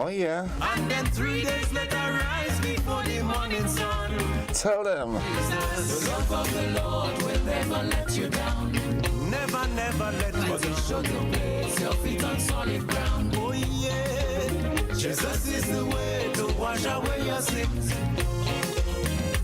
Oh, yeah. And then 3 days later, rise before the morning sun. Tell them. The love of the Lord will never let you down. Never, never let you down. Show to place your feet on solid ground. Oh, yeah. Jesus is the way to wash away your sins.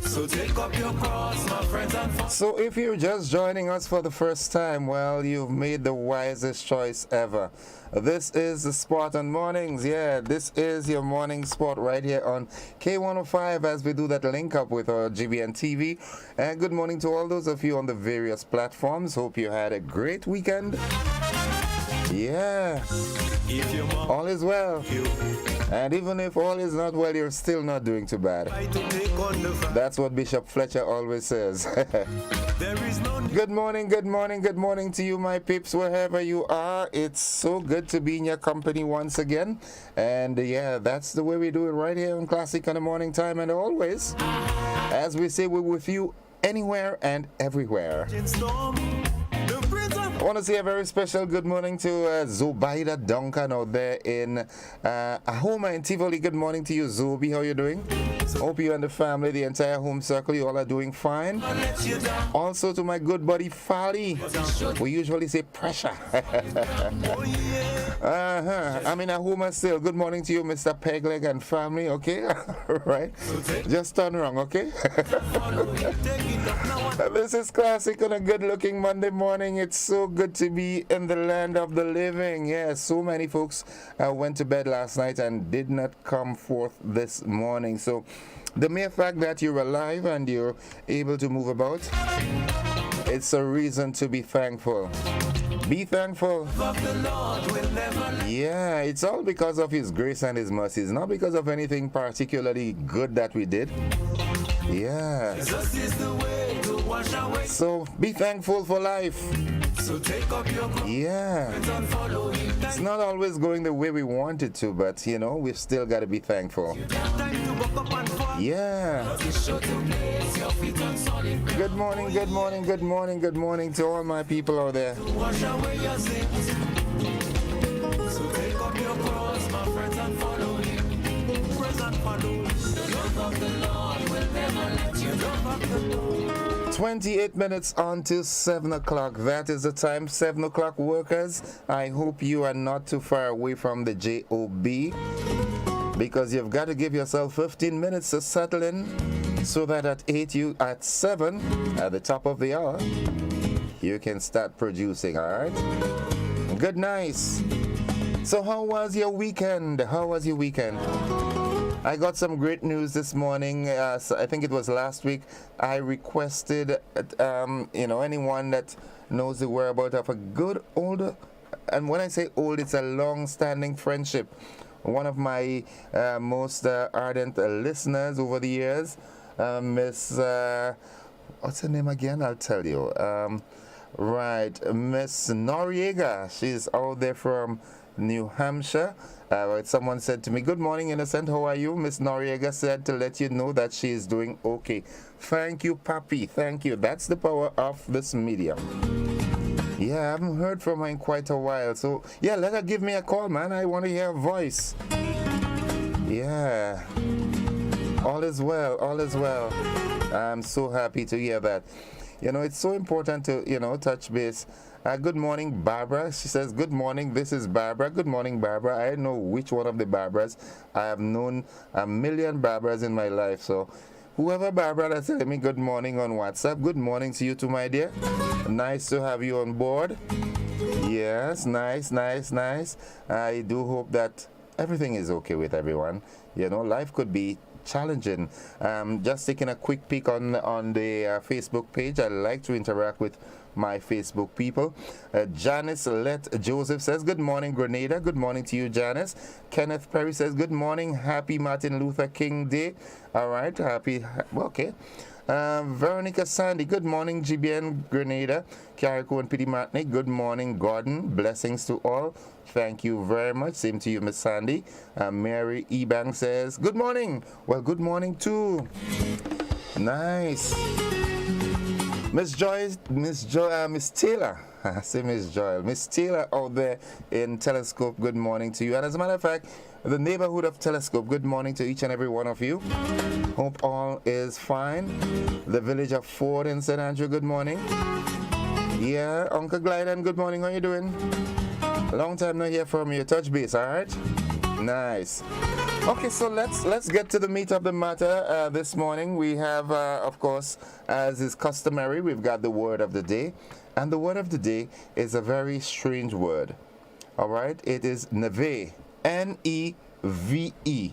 So take up your cross, my friends, and follow. So if you're just joining us for the first time, well, you've made the wisest choice ever. This is the Sport on Mornings. Yeah, this is your morning sport right here on K105 as we do that link up with our GBN TV. And good morning to all those of you on the various platforms. Hope you had a great weekend. Yeah, If your mom all is well. you And even if all is not well, you're still not doing too bad. try to take on the fight, That's what Bishop Fletcher always says. there is no need. Good morning, good morning, good morning to you, my peeps, wherever you are. It's so good to be in your company once again. And yeah, that's the way we do it right here on Classic on the Morning Time. And always, as we say, we're with you anywhere and everywhere. Storm, the prince of I want to say a very special good morning to Zobaida Duncan out there in Ahoma in Tivoli. Good morning to you, Zobi. How you doing? Hope you and the family, the entire home circle, you all are doing fine. let you down. Also to my good buddy Fali. We usually say pressure. Oh, yeah. I'm in Ahoma still. Good morning to you, Mr. Pegleg and family, okay? Right? Just turn around, okay? Follow it, take it up now. This is Classic on a good-looking Monday morning. It's so good to be in the land of the living. Yeah, so many folks went to bed last night and did not come forth this morning. So the mere fact that you're alive and you're able to move about, it's a reason to be thankful. Be thankful. Of the Lord will never let Yeah, it's all because of His grace and His mercies, not because of anything particularly good that we did. Yeah. Jesus is the way to wash away. So be thankful for life. So take up your cross Yeah. and follow him. It's not always going the way we want it to, but you know, we've still got to be thankful. Time to buck up and fall. Yeah. It's sure to place your feet on solid ground. Good morning, good morning, good morning, good morning to all my people out there. Wash away your sins. So take up your cross, my friends, and follow him. Praise and follow. The love of the Lord will never let you down. Love of the Lord. 28 minutes on to 7 o'clock. That is the time. 7 o'clock, workers. I hope you are not too far away from the JOB, because you've got to give yourself 15 minutes to settle in so that at 7, at the top of the hour, you can start producing, all right? Good, nice. So how was your weekend? How was your weekend? I got some great news this morning. So I think it was last week. I requested, anyone that knows the whereabouts of a good old, and when I say old, it's a long-standing friendship. One of my most ardent listeners over the years, Miss, what's her name again? I'll tell you. Right, Miss Noriega. She's out there from New Hampshire. Someone said to me, "Good morning, Innocent. How are you?" Miss Noriega said to let you know that she is doing okay. Thank you, Papi. Thank you. That's the power of this medium. Yeah, I haven't heard from her in quite a while. So, yeah, let her give me a call, man. I want to hear her voice. Yeah. All is well. All is well. I'm so happy to hear that. You know, it's so important to, touch base. Good morning, Barbara. She says, "Good morning. This is Barbara." Good morning, Barbara. I know which one of the Barbaras. I have known a million Barbaras in my life. So whoever Barbara that's telling me good morning on WhatsApp, good morning to you too, my dear. Nice to have you on board. Yes, nice, nice, nice. I do hope that everything is okay with everyone. You know, life could be challenging. Just taking a quick peek on the Facebook page. I like to interact with my Facebook people. Janice Let Joseph says, "Good morning, Grenada." Good morning to you, Janice. Kenneth Perry says, "Good morning. Happy Martin Luther King Day." All right, happy. Okay. Veronica Sandy, "Good morning, GBN Grenada." Carrico and Pity Matney, "Good morning, Gordon. Blessings to all." Thank you very much. Same to you, Miss Sandy. Mary Ebang says, "Good morning." Well, good morning too. Nice. Miss Taylor. I say Miss Joy. Miss Taylor out there in Telescope, good morning to you. And as a matter of fact, the neighborhood of Telescope, good morning to each and every one of you. Hope all is fine. The village of Ford in St. Andrew, good morning. Yeah, Uncle Glyden, good morning. How you doing? Long time no hear from you. Touch base, all right? Nice. Okay, so let's get to the meat of the matter this morning. We have, of course, as is customary, we've got the word of the day. And the word of the day is a very strange word. All right? It is neve. N-E-V-E.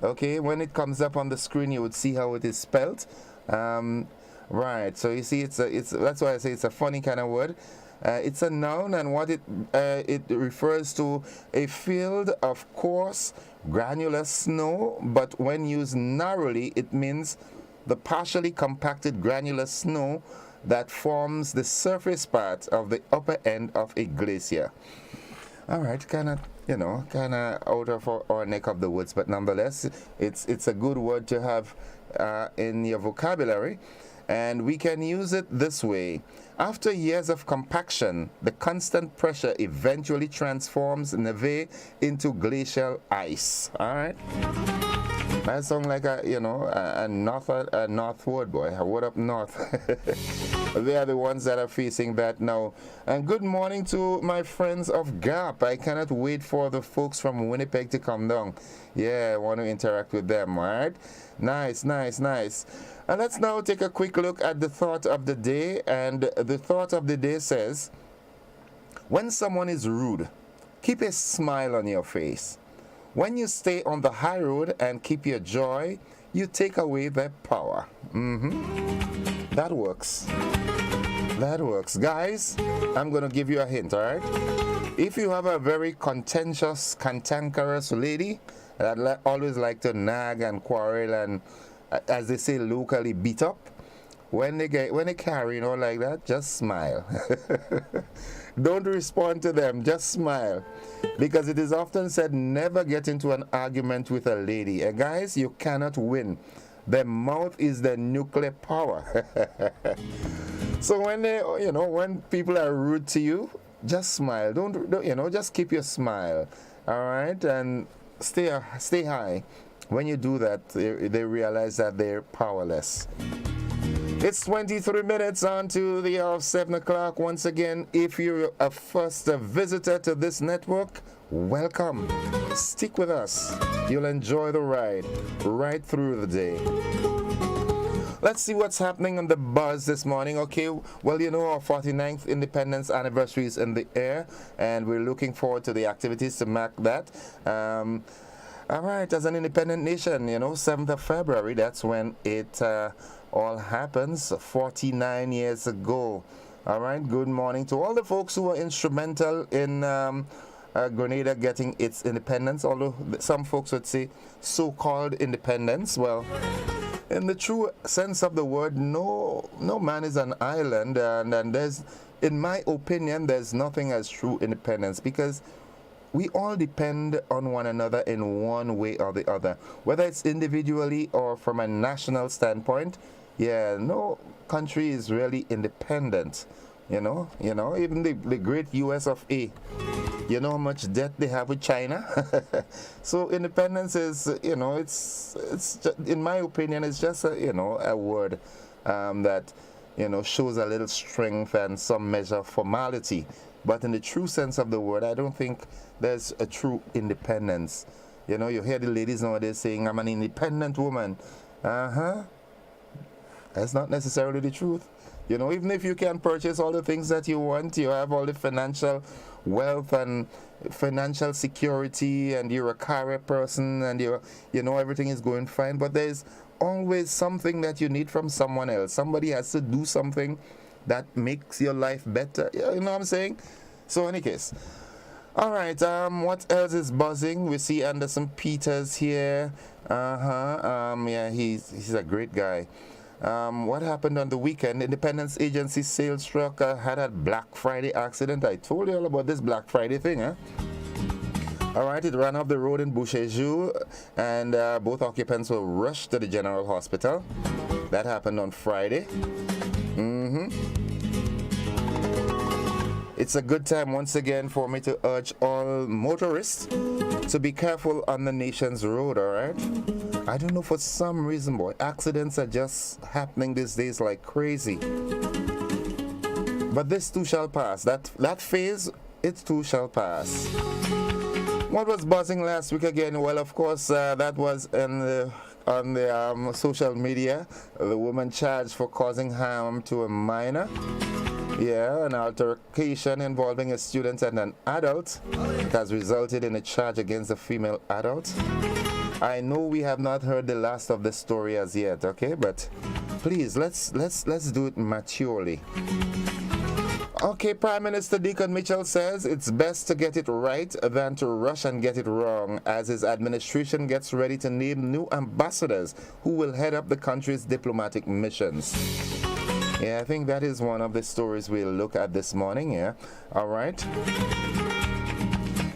Okay, when it comes up on the screen, you would see how it is spelled. Right, so you see, that's why I say it's a funny kind of word. It's a noun, and what it refers to a field of coarse, granular snow, but when used narrowly, it means the partially compacted granular snow that forms the surface part of the upper end of a glacier. All right, kind of out of our neck of the woods, but nonetheless, it's a good word to have in your vocabulary. And we can use it this way. After years of compaction, the constant pressure eventually transforms neve into glacial ice. All right? That sounds like a north word, boy. A word up north. They are the ones that are facing that now. And good morning to my friends of Gap. I cannot wait for the folks from Winnipeg to come down. Yeah, I want to interact with them, all right? Nice. And let's now take a quick look at the thought of the day. And the thought of the day says, when someone is rude, keep a smile on your face. When you stay on the high road and keep your joy, you take away their power. That works. Guys, I'm going to give you a hint, all right? If you have a very contentious, cantankerous lady that always like to nag and quarrel and, as they say locally, beat up, when they carry like that, just smile. Don't respond to them, just smile. Because it is often said, never get into an argument with a lady. And guys, you cannot win. Their mouth is their nuclear power. So when when people are rude to you, just smile. Don't just keep your smile. All right? And stay high. When you do that, they realize that they're powerless. It's 23 minutes on to the hour of 7 o'clock. Once again, if you're a first visitor to this network, welcome. Stick with us. You'll enjoy the ride right through the day. Let's see what's happening on the buzz this morning. Okay, well, our 49th independence anniversary is in the air, and we're looking forward to the activities to mark that. All right, as an independent nation, 7th of February, that's when it all happens, 49 years ago. All right, good morning to all the folks who were instrumental in Grenada getting its independence, although some folks would say so-called independence. Well, in the true sense of the word, no man is an island, and there's, in my opinion, there's nothing as true independence, because we all depend on one another in one way or the other, whether it's individually or from a national standpoint. Yeah, no country is really independent. Even the great US of A. You know how much debt they have with China? So independence is, it's just, in my opinion, it's just a word that, shows a little strength and some measure of formality. But in the true sense of the word, I don't think there's a true independence. You hear the ladies nowadays saying, I'm an independent woman. That's not necessarily the truth. Even if you can purchase all the things that you want, you have all the financial wealth and financial security, and you're a career person, and everything is going fine, but there's always something that you need from someone else. Somebody has to do something that makes your life better. You know what I'm saying? So in any case, all right, what else is buzzing? We see Anderson Peters here. Yeah, he's a great guy. What happened on the weekend? Independence Agency sales truck had a Black Friday accident. I told you all about this Black Friday thing, huh? All right, it ran off the road in Boucherville, and both occupants were rushed to the General Hospital. That happened on Friday. it's a good time once again for me to urge all motorists to be careful on the nation's road, all right? I don't know, for some reason, boy, accidents are just happening these days like crazy. But this too shall pass. That phase, it too shall pass. What was buzzing last week again? Well, of course, that was on the social media. The woman charged for causing harm to a minor. Yeah, an altercation involving a student and an adult. It has resulted in a charge against a female adult. I know we have not heard the last of the story as yet, okay? But please, let's do it maturely. Okay, Prime Minister Deacon Mitchell says it's best to get it right than to rush and get it wrong as his administration gets ready to name new ambassadors who will head up the country's diplomatic missions. Yeah, I think that is one of the stories we'll look at this morning, yeah. All right.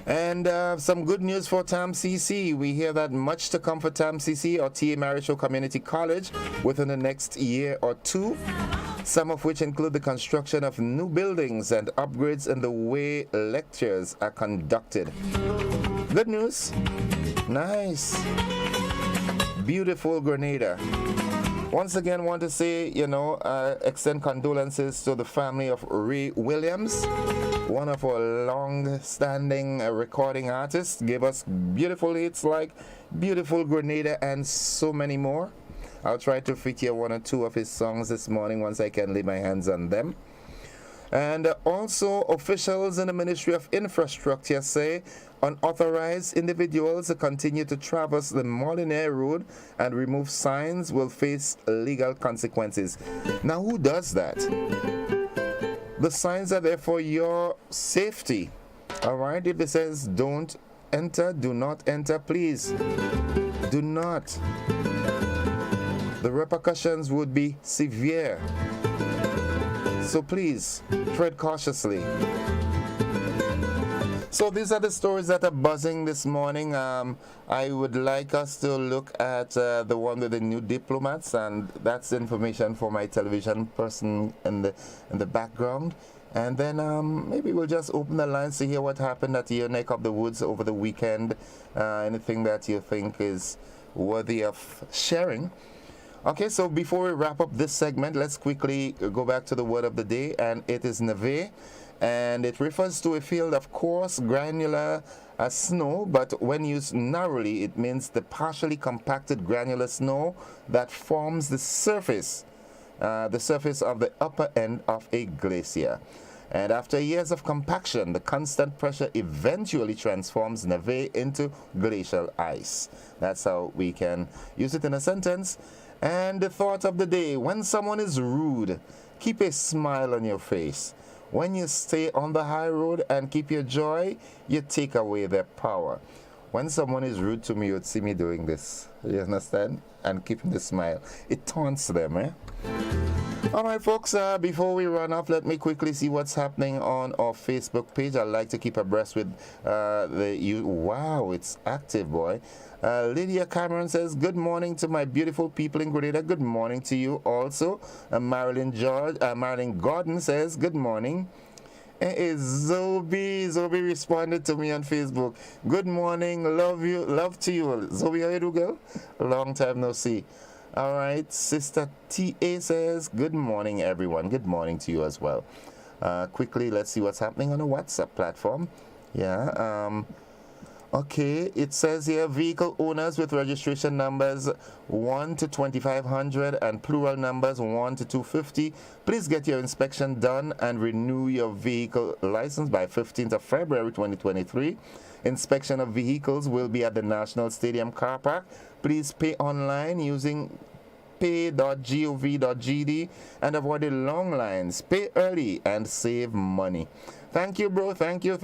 And some good news for TAMCC. We hear that much to come for TAMCC or TA Maricho Community College within the next year or two, some of which include the construction of new buildings and upgrades in the way lectures are conducted. Good news. Nice. Beautiful Grenada. Once again, want to say, extend condolences to the family of Ray Williams, one of our long-standing recording artists. Gave us beautiful hits like Beautiful Grenada and so many more. I'll try to feature one or two of his songs this morning once I can lay my hands on them. And also, officials in the Ministry of Infrastructure say unauthorized individuals who continue to traverse the Molyneux Road and remove signs will face legal consequences. Now, who does that? The signs are there for your safety. All right? If it says don't enter, do not enter, please do not. The repercussions would be severe. So please, tread cautiously. So these are the stories that are buzzing this morning. I would like us to look at the one with the new diplomats, and that's information for my television person in the background. And then maybe we'll just open the lines to hear what happened at your neck of the woods over the weekend. Anything that you think is worthy of sharing. Okay, so before we wrap up this segment, let's quickly go back to the word of the day, and it is neve, and it refers to a field of coarse, granular snow, but when used narrowly, it means the partially compacted granular snow that forms the surface of the upper end of a glacier. And after years of compaction, the constant pressure eventually transforms neve into glacial ice. That's how we can use it in a sentence. And the thought of the day: when someone is rude, keep a smile on your face. When you stay on the high road and keep your joy, you take away their power. When someone is rude to me, you would see me doing this. You understand? And keeping the smile. It taunts them, eh? All right, folks, before we run off, let me quickly see what's happening on our Facebook page. I like to keep abreast with wow, it's active, boy. Lydia Cameron says, good morning to my beautiful people in Grenada. Good morning to you also. Marilyn Gordon says, good morning. Zoe responded to me on Facebook. Good morning, love to you. Zoe, how you do, girl? Long time no see. All right, Sister T.A. says, good morning, everyone. Good morning to you as well. Quickly, let's see what's happening on the WhatsApp platform. Yeah, okay, it says here, vehicle owners with registration numbers 1 to 2500 and plural numbers 1 to 250, please get your inspection done and renew your vehicle license by 15th of February 2023. Inspection of vehicles will be at the National Stadium car park. Please pay online using pay.gov.gd and avoid the long lines. Pay early and save money. Thank you, bro. Thank you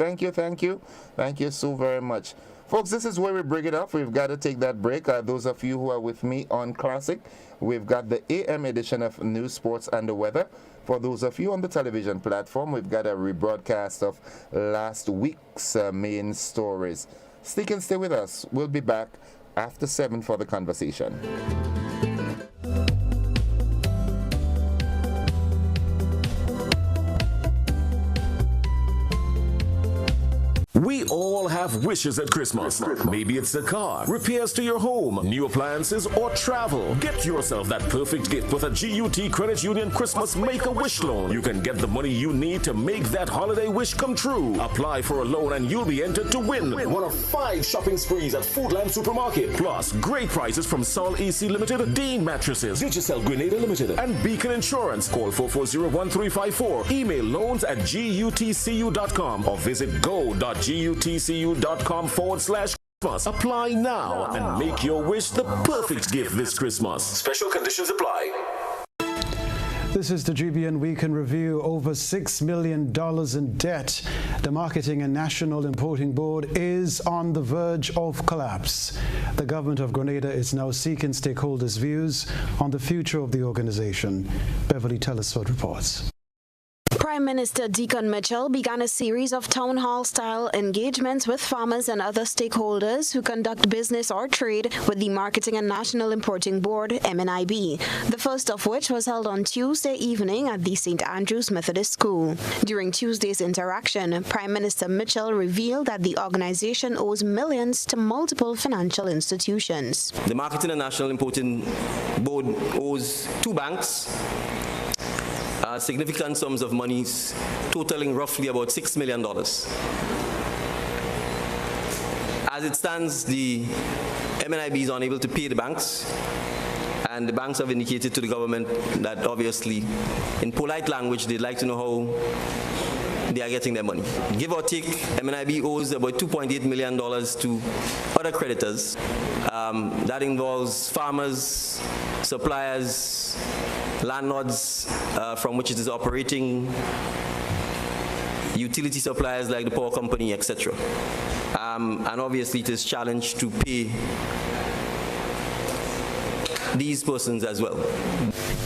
so very much. Folks, this is where we bring it up. We've got to take that break. Those of you who are with me on Classic, we've got the AM edition of News, Sports, and the Weather. For those of you on the television platform, we've got a rebroadcast of last week's main stories. Stick and stay with us. We'll be back after 7 for the conversation. have wishes at Christmas. Maybe it's a car, repairs to your home, new appliances, or travel. Get yourself that perfect gift with a GUT Credit Union Christmas Make-A-Wish loan. You can get the money you need to make that holiday wish come true. Apply for a loan and you'll be entered to win one of 5 shopping sprees at Foodland Supermarket. Plus, great prizes from Sol AC Limited, Dean Mattresses, Digicel Grenada Limited, and Beacon Insurance. Call 440-1354. Email loans@gutcu.com or visit go.gutcu.com/Christmas. Apply now and make your wish the perfect gift this Christmas. Special conditions apply. This is the GBN Week in Review. Over $6 million in debt. The Marketing and National Importing Board is on the verge of collapse. The government of Grenada is now seeking stakeholders' views on the future of the organization. Beverly Telesford reports. Prime Minister Deacon Mitchell began a series of town hall-style engagements with farmers and other stakeholders who conduct business or trade with the Marketing and National Importing Board, MNIB, the first of which was held on Tuesday evening at the St. Andrew's Methodist School. During Tuesday's interaction, Prime Minister Mitchell revealed that the organization owes millions to multiple financial institutions. The Marketing and National Importing Board owes 2 banks significant sums of monies totaling roughly about $6 million. As it stands, the MNIB is unable to pay the banks, and the banks have indicated to the government that obviously, in polite language, they'd like to know how they are getting their money. Give or take, MNIB owes about $2.8 million to other creditors. That involves farmers, suppliers, landlords from which it is operating, utility suppliers like the power company, etc. And obviously it is challenged to pay these persons as well.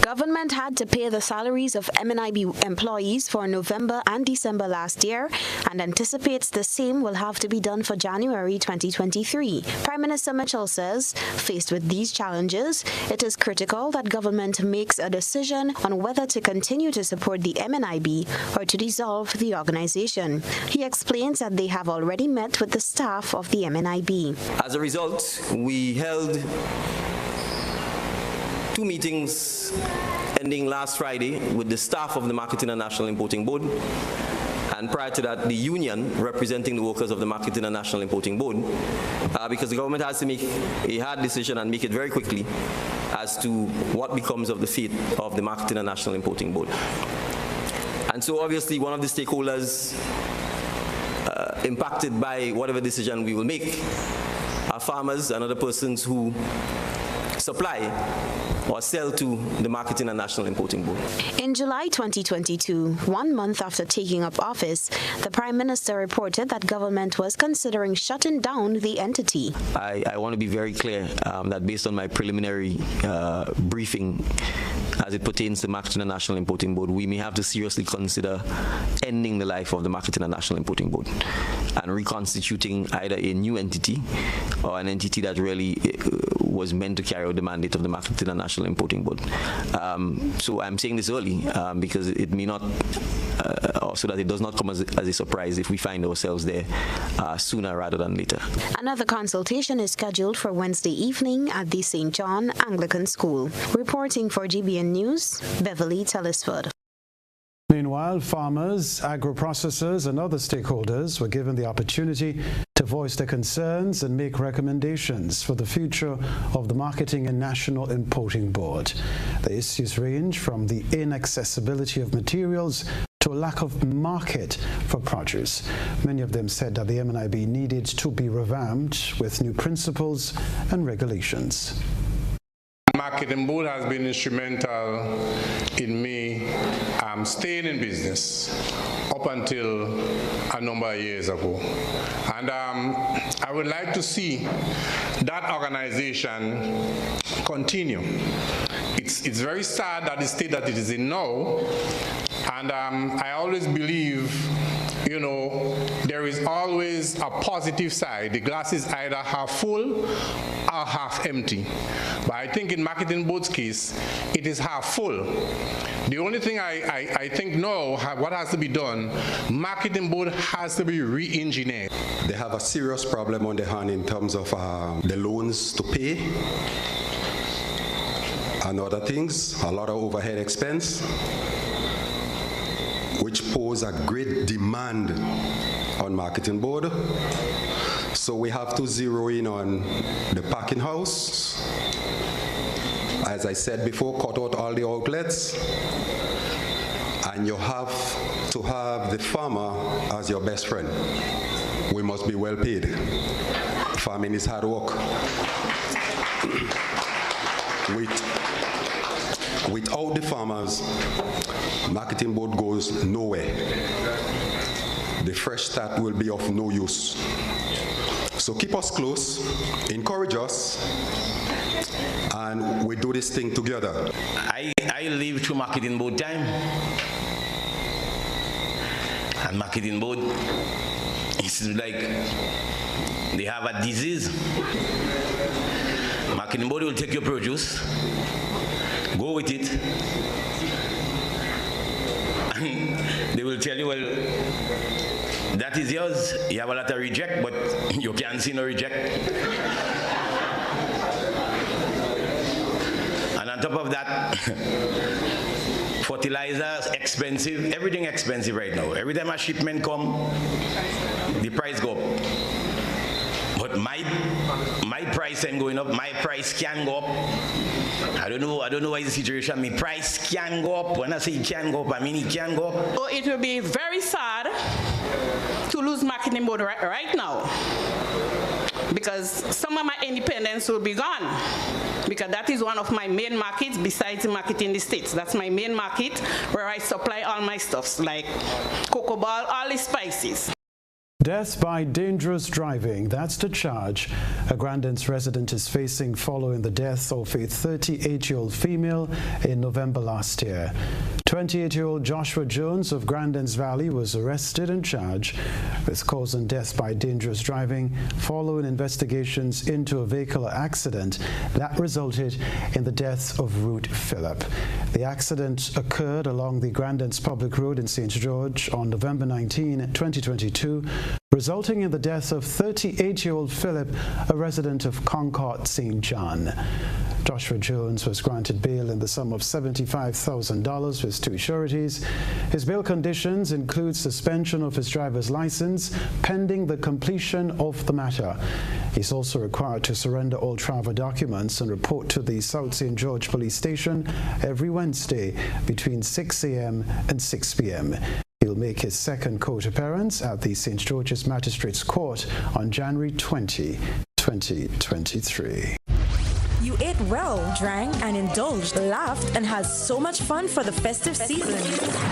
Government had to pay the salaries of MNIB employees for November and December last year and anticipates the same will have to be done for January 2023. Prime Minister Mitchell says, faced with these challenges, it is critical that government makes a decision on whether to continue to support the MNIB or to dissolve the organization. He explains that they have already met with the staff of the MNIB. As a result, we held 2 meetings ending last Friday with the staff of the Marketing and National Importing Board, and prior to that, the union representing the workers of the Marketing and National Importing Board, because the government has to make a hard decision and make it very quickly as to what becomes of the fate of the Marketing and National Importing Board. And so obviously one of the stakeholders impacted by whatever decision we will make are farmers and other persons who supply or sell to the Marketing and National Importing Board. In July 2022, 1 month after taking up office, the Prime Minister reported that government was considering shutting down the entity. I want to be very clear that based on my preliminary briefing as it pertains to the Marketing and National Importing Board, we may have to seriously consider ending the life of the Marketing and National Importing Board and reconstituting either a new entity or an entity that really was meant to carry out the mandate of the Marketing and National Importing Board. So I'm saying this early because it may not, so that it does not come as a surprise if we find ourselves there sooner rather than later. Another consultation is scheduled for Wednesday evening at the St. John Anglican School. Reporting for GBN News, Beverly Telesford. Meanwhile, farmers, agro-processors and other stakeholders were given the opportunity to voice their concerns and make recommendations for the future of the Marketing and National Importing Board. The issues range from the inaccessibility of materials to a lack of market for produce. Many of them said that the MNIB needed to be revamped with new principles and regulations. Marketing Board has been instrumental in me staying in business up until a number of years ago. And I would like to see that organization continue. It's very sad that the state that it is in now, and I always believe, you know, there is always a positive side. The glass is either half full or half empty. But I think in Marketing Board's case, it is half full. The only thing I think now, what has to be done, Marketing Board has to be re-engineered. They have a serious problem on their hand in terms of the loans to pay and other things, a lot of overhead expense, which pose a great demand on Marketing Board. So we have to zero in on the packing house. As I said before, cut out all the outlets, and you have to have the farmer as your best friend. We must be well paid. Farming is hard work. Without the farmers, Marketing Board goes nowhere. The fresh start will be of no use. So keep us close, encourage us, and we do this thing together. I live through Marketing Board time, and Marketing Board, it seems like they have a disease. Marketing Board will take your produce, go with it, and they will tell you, well, that is yours. You have a lot of reject, but you can't see no reject. And on top of that, fertilizers expensive, everything expensive right now. Every time a shipment come, the price go up. But my price ain't going up. My price can go up. I don't know why the situation. My price can go up. When I say it can go up, I mean it can go up. So it will be very sad to lose Marketing Board right now, because some of my independence will be gone, because that is one of my main markets besides the market in the States. That's my main market where I supply all my stuffs like cocoa ball, all the spices. Death by dangerous driving, that's the charge a Grandins resident is facing following the death of a 38-year-old female in November last year. 28-year-old Joshua Jones of Grandins Valley was arrested and charged with causing death by dangerous driving following investigations into a vehicular accident that resulted in the death of Ruth Phillip. The accident occurred along the Grandins Public Road in St. George on November 19, 2022, resulting in the death of 38-year-old Phillip, a resident of Concord, St. John. Joshua Jones was granted bail in the sum of $75,000 with two sureties. His bail conditions include suspension of his driver's license pending the completion of the matter. He's also required to surrender all travel documents and report to the South St. George Police Station every Wednesday between 6 a.m. and 6 p.m. He'll make his second court appearance at the St. George's Magistrates Court on January 20, 2023. You ate well, drank and indulged, laughed and had so much fun for the festive season.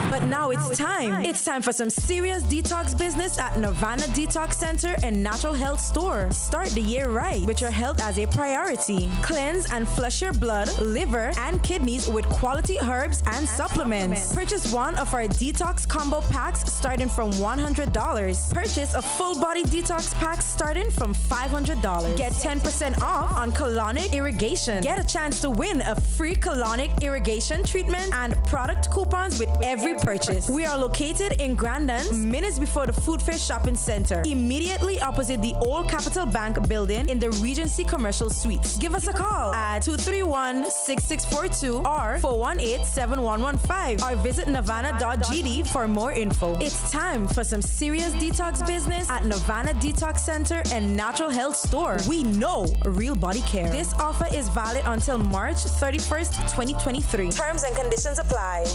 But now it's time. It's time for some serious detox business at Nirvana Detox Center and Natural Health Store. Start the year right with your health as a priority. Cleanse and flush your blood, liver and kidneys with quality herbs and supplements. Purchase one of our detox combo packs starting from $100. Purchase a full body detox pack starting from $500. Get 10% off on colonic irrigation. Get a chance to win a free colonic irrigation treatment and product coupons with every purchase. We are located in Grandins, minutes before the Food Fair Shopping Center, immediately opposite the old Capital Bank building in the Regency Commercial Suites. Give us a call at 231-6642 or 418-7115 or visit nirvana.gd for more info. It's time for some serious detox business at Nirvana Detox Center and Natural Health Store. We know real body care. This offer is valid until March 31st, 2023. Terms and conditions apply.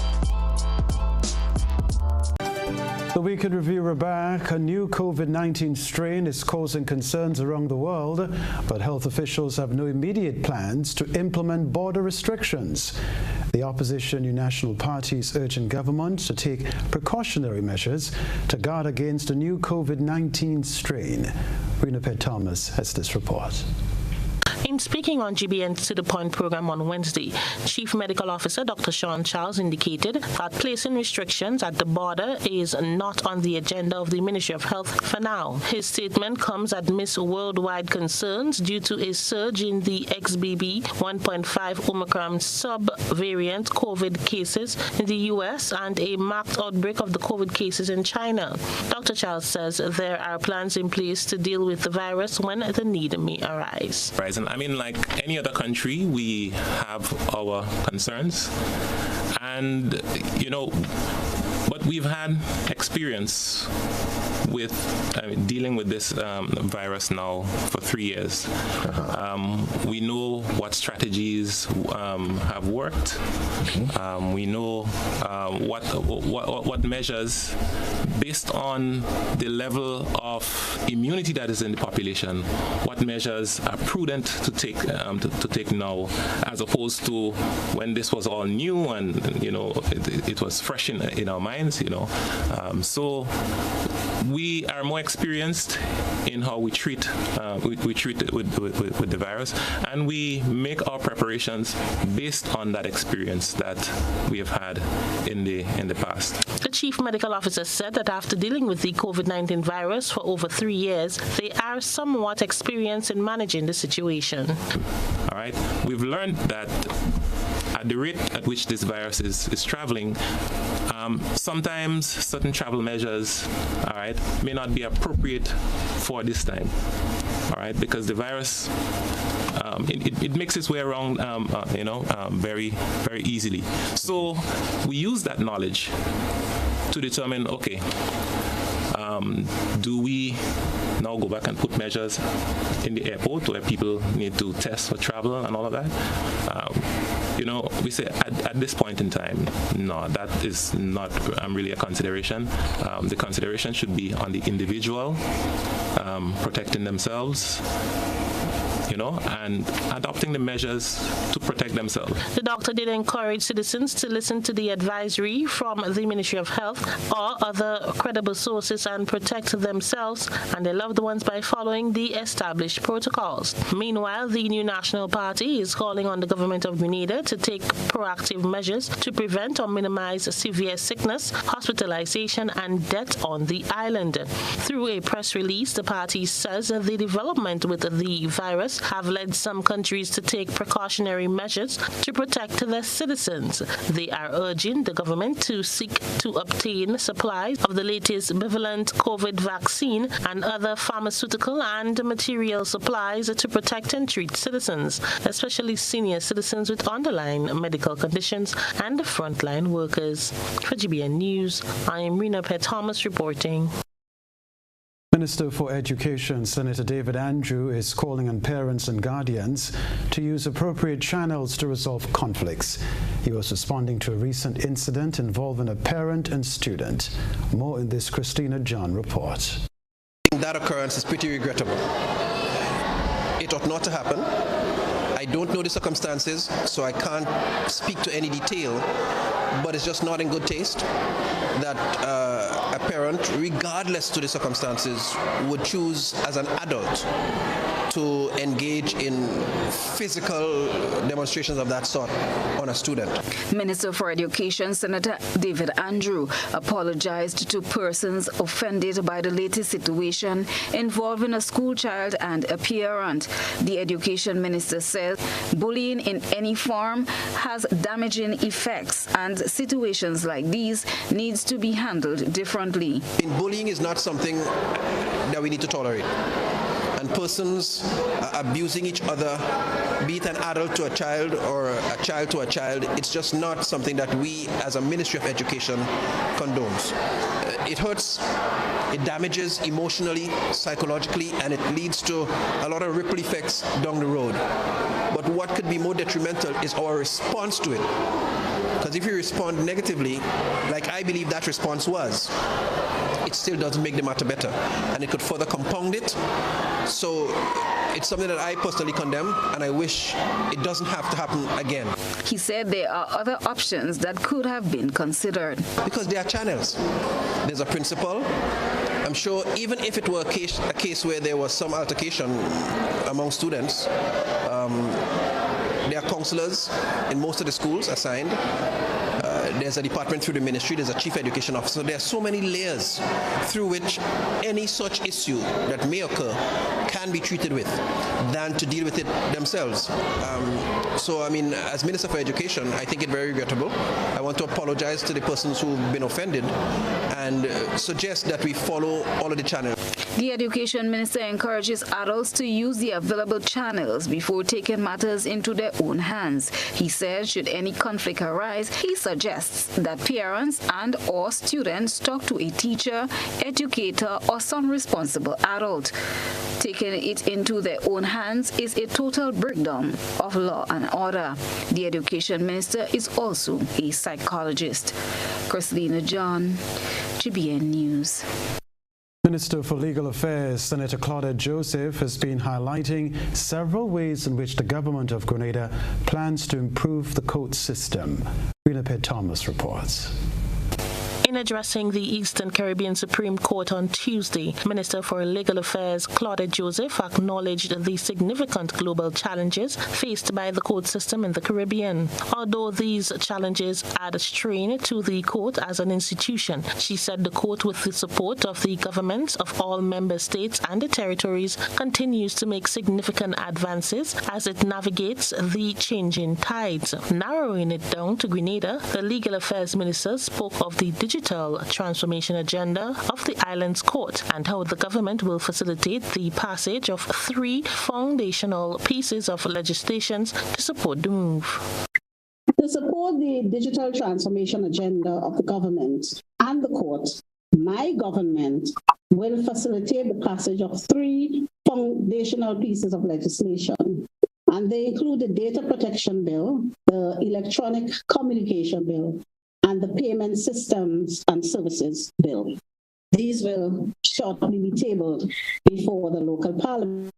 The Week in Review are back. A new COVID-19 strain is causing concerns around the world, but health officials have no immediate plans to implement border restrictions. The opposition New National Party is urging government to take precautionary measures to guard against a new COVID-19 strain. Rena Pett Thomas has this report. In speaking on GBN's To The Point program on Wednesday, Chief Medical Officer Dr. Sean Charles indicated that placing restrictions at the border is not on the agenda of the Ministry of Health for now. His statement comes amidst worldwide concerns due to a surge in the XBB 1.5 Omicron sub-variant COVID cases in the U.S. and a marked outbreak of the COVID cases in China. Dr. Charles says there are plans in place to deal with the virus when the need may arise. I mean, like any other country, we have our concerns. And, but we've had experience with dealing with this virus now for 3 years. We know what strategies have worked. We know what measures, based on the level of immunity that is in the population, what measures are prudent to take now, as opposed to when this was all new and it was fresh in our minds. So we are more experienced in how we treat with the virus, and we make our preparations based on that experience that we have had in the past. The Chief Medical Officer said that after dealing with the COVID-19 virus for over 3 years, they are somewhat experienced in managing the situation. All right, we've learned that at the rate at which this virus is traveling, sometimes certain travel measures, all right, may not be appropriate for this time, all right, because the virus, it makes its way around, very, very easily. So we use that knowledge to determine, okay, do we now go back and put measures in the airport where people need to test for travel and all of that? We say at this point in time, no, that is not really a consideration. The consideration should be on the individual, protecting themselves, and adopting the measures to protect themselves. The doctor did encourage citizens to listen to the advisory from the Ministry of Health or other credible sources and protect themselves and their loved ones by following the established protocols. Meanwhile, the new National Party is calling on the government of Grenada to take proactive measures to prevent or minimize severe sickness, hospitalization, and death on the island. Through a press release, the party says the development with the virus have led some countries to take precautionary measures to protect their citizens. They are urging the government to seek to obtain supplies of the latest bivalent COVID vaccine and other pharmaceutical and material supplies to protect and treat citizens, especially senior citizens with underlying medical conditions and frontline workers. For GBN News, I am Rena Pett Thomas reporting. Minister for Education, Senator David Andrew, is calling on parents and guardians to use appropriate channels to resolve conflicts. He was responding to a recent incident involving a parent and student. More in this Christina John report. That occurrence is pretty regrettable. It ought not to happen. I don't know the circumstances, so I can't speak to any detail, but it's just not in good taste that a parent, regardless to the circumstances, would choose as an adult to engage in physical demonstrations of that sort on a student. Minister for Education, Senator David Andrew, apologized to persons offended by the latest situation involving a school child and a parent. The Education Minister says bullying in any form has damaging effects, and situations like these needs to be handled differently. Bullying is not something that we need to tolerate. And persons abusing each other, be it an adult to a child or a child to a child, it's just not something that we as a Ministry of Education condones. It hurts, it damages emotionally, psychologically, and it leads to a lot of ripple effects down the road. But what could be more detrimental is our response to it. Because if you respond negatively, like I believe that response was, it still doesn't make the matter better, and it could further compound it. So it's something that I personally condemn, and I wish it doesn't have to happen again. He said there are other options that could have been considered. Because there are channels. There's a principal, a I'm sure even if it were a case where there was some altercation among students, there are counselors in most of the schools assigned. There's a department through the ministry, there's a chief education officer. There are so many layers through which any such issue that may occur can be treated with than to deal with it themselves. So, I mean, as Minister for Education, I think it very regrettable. I want to apologize to the persons who've been offended and suggest that we follow all of the channels. The Education Minister encourages adults to use the available channels before taking matters into their own hands. He said should any conflict arise, he suggests that parents and or students talk to a teacher, educator, or some responsible adult. Taking it into their own hands is a total breakdown of law and order. The Education Minister is also a psychologist. Christina John, GBN News. Minister for Legal Affairs, Senator Claudette Joseph, has been highlighting several ways in which the government of Grenada plans to improve the court system. Rena Pitt Thomas reports. In addressing the Eastern Caribbean Supreme Court on Tuesday, Minister for Legal Affairs Claudette Joseph acknowledged the significant global challenges faced by the court system in the Caribbean. Although these challenges add strain to the court as an institution, she said the court, with the support of the governments of all member states and the territories, continues to make significant advances as it navigates the changing tides. Narrowing it down to Grenada, the Legal Affairs Minister spoke of the digital transformation agenda of the island's court and how the government will facilitate the passage of 3 foundational pieces of legislation to support the move. To support the digital transformation agenda of the government and the court, my government will facilitate the passage of 3 foundational pieces of legislation. And they include the Data Protection Bill, the Electronic Communication Bill, and the Payment Systems and Services Bill. These will shortly be tabled before the local parliament,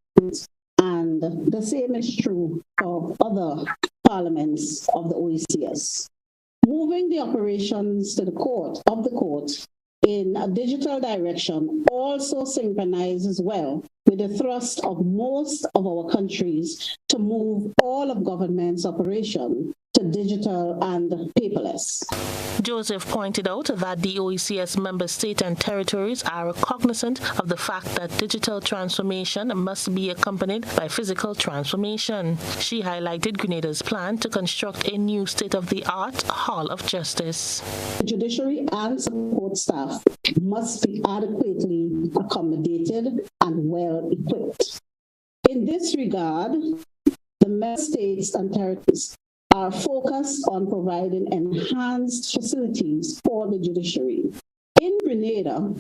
and the same is true of other parliaments of the OECS. Moving the operations to the court in a digital direction also synchronizes well with the thrust of most of our countries to move all of government's operation to digital and paperless. Joseph pointed out that the OECS member states and territories are cognizant of the fact that digital transformation must be accompanied by physical transformation. She highlighted Grenada's plan to construct a new state-of-the-art Hall of Justice. The judiciary and support staff must be adequately accommodated and well equipped. In this regard, the member states and territories are focused on providing enhanced facilities for the judiciary. In Grenada,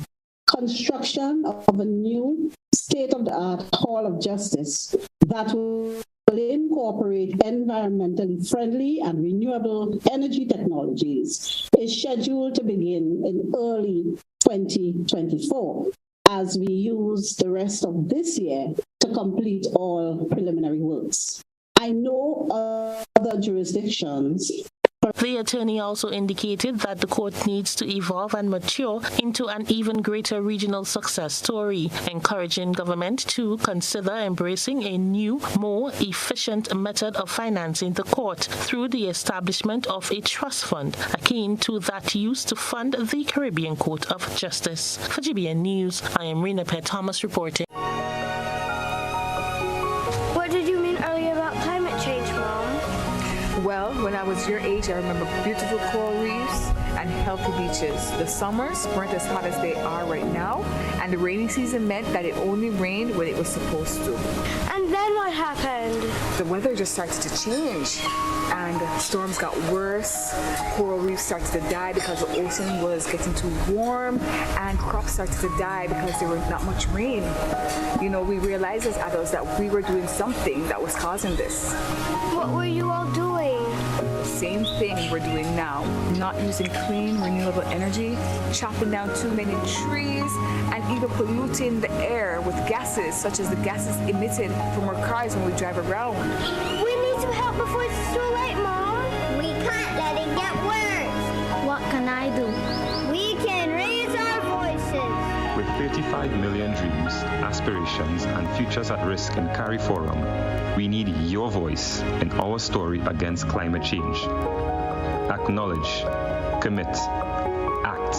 construction of a new state-of-the-art Hall of Justice that will incorporate environmentally friendly and renewable energy technologies is scheduled to begin in early 2024, as we use the rest of this year to complete all preliminary works. I know other jurisdictions. The attorney also indicated that the court needs to evolve and mature into an even greater regional success story, encouraging government to consider embracing a new, more efficient method of financing the court through the establishment of a trust fund akin to that used to fund the Caribbean Court of Justice. For GBN News, I am Rena Pitt Thomas reporting. When I was your age, I remember beautiful coral reefs and healthy beaches. The summers weren't as hot as they are right now, and the rainy season meant that it only rained when it was supposed to. And then what happened? The weather just started to change, and storms got worse. Coral reefs started to die because the ocean was getting too warm, and crops started to die because there was not much rain. You know, we realized as adults that we were doing something that was causing this. What were you all doing? Same thing we're doing now, not using clean, renewable energy, chopping down too many trees, and even polluting the air with gases, such as the gases emitted from our cars when we drive around. We need some help before it's too late, Mom. We can't let it get worse. What can I do? We can raise our voices. With 35 25 million dreams, aspirations, and futures at risk in CARIFORUM, we need your voice in our story against climate change. Acknowledge, commit, act.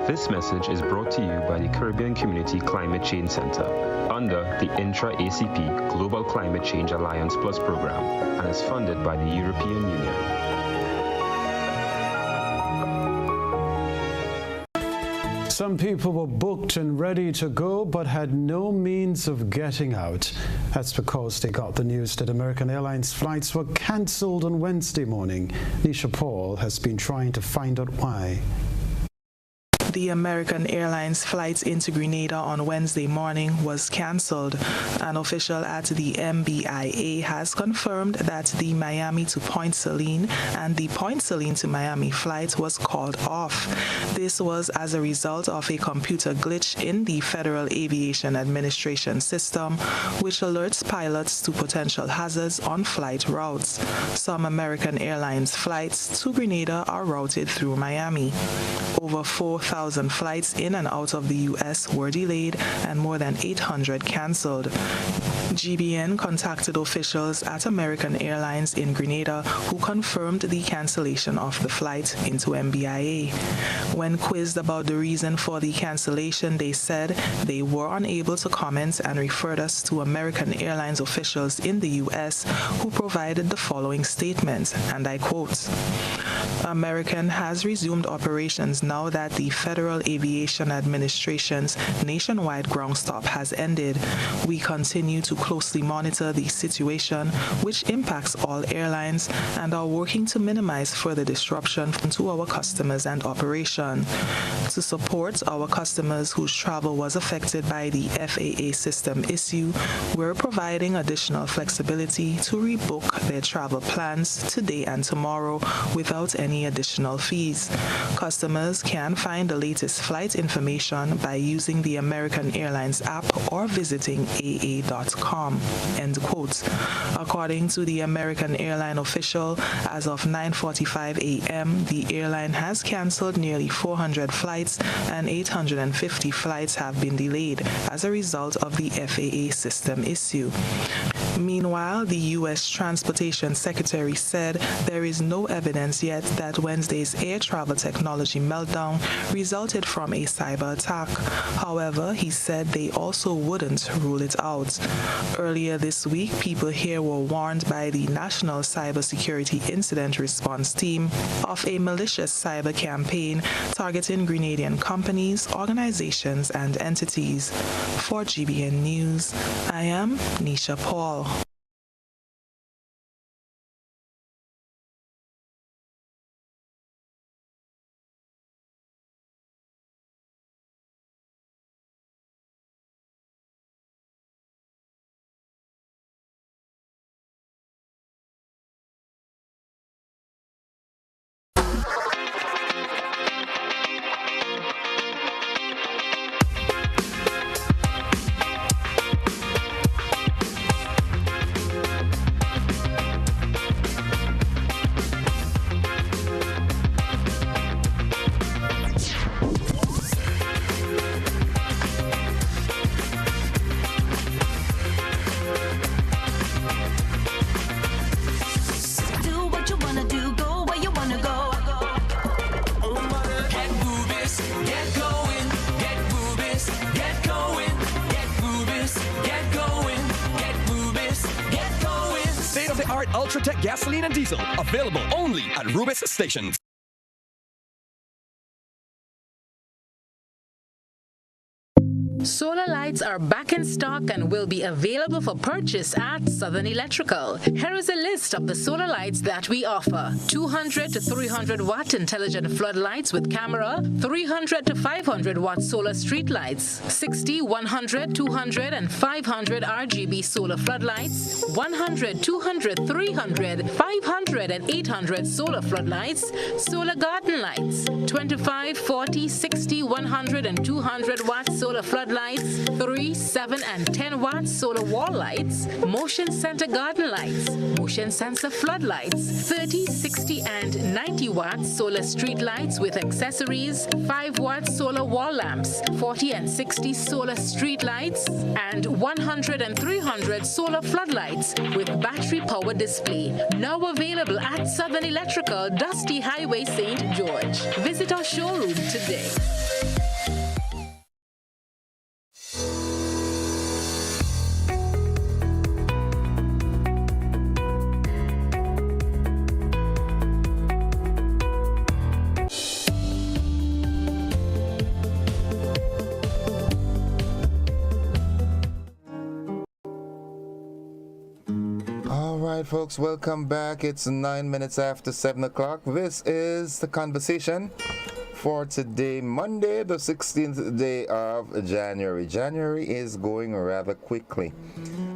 This message is brought to you by the Caribbean Community Climate Change Center under the Intra-ACP Global Climate Change Alliance Plus program and is funded by the European Union. Some people were booked and ready to go but had no means of getting out. That's because they got the news that American Airlines flights were cancelled on Wednesday morning. Nisha Paul has been trying to find out why. The American Airlines flight into Grenada on Wednesday morning was cancelled. An official at the MBIA has confirmed that the Miami to Point Saline and the Point Saline to Miami flight was called off. This was as a result of a computer glitch in the Federal Aviation Administration system, which alerts pilots to potential hazards on flight routes. Some American Airlines flights to Grenada are routed through Miami. Over 4,000 flights in and out of the U.S. were delayed and more than 800 cancelled. GBN contacted officials at American Airlines in Grenada who confirmed the cancellation of the flight into MBIA. When quizzed about the reason for the cancellation, they said they were unable to comment and referred us to American Airlines officials in the U.S. who provided the following statement, and I quote, "American has resumed operations now that the Federal Aviation Administration's nationwide ground stop has ended. We continue to closely monitor the situation, which impacts all airlines, and are working to minimize further disruption to our customers and operation. To support our customers whose travel was affected by the FAA system issue, we're providing additional flexibility to rebook their travel plans today and tomorrow without any additional fees. Customers can find the latest flight information by using the American Airlines app or visiting aa.com." End quote. According to the American airline official, as of 9:45 a.m., the airline has canceled nearly 400 flights and 850 flights have been delayed as a result of the FAA system issue. Meanwhile, the U.S. Transportation Secretary said there is no evidence yet that Wednesday's air travel technology meltdown resulted from a cyber attack. However, he said they also wouldn't rule it out. Earlier this week, people here were warned by the National Cybersecurity Incident Response Team of a malicious cyber campaign targeting Grenadian companies, organizations, and entities. For GBN News, I am Nisha Paul. Ultratech gasoline and diesel, available only at Rubis stations. Solar lights are back in stock and will be available for purchase at Southern Electrical. Here is a list of the solar lights that we offer. 200 to 300 watt intelligent floodlights with camera, 300 to 500 watt solar street lights, 60, 100, 200, and 500 RGB solar floodlights, 100, 200, 300, 500, and 800 solar floodlights, solar garden lights, 25, 40, 60, 100, and 200 watt solar floodlights, lights, 3, 7, and 10 watt solar wall lights, motion sensor garden lights, motion sensor floodlights, 30, 60, and 90 watt solar street lights with accessories, 5 watt solar wall lamps, 40 and 60 solar street lights, and 100 and 300 solar floodlights with battery power display. Now available at Southern Electrical, Dusty Highway, St. George. Visit our showroom today. All right, folks, welcome back. It's 9 minutes after 7 o'clock. This is the conversation for today, Monday, the 16th day of January. January is going rather quickly.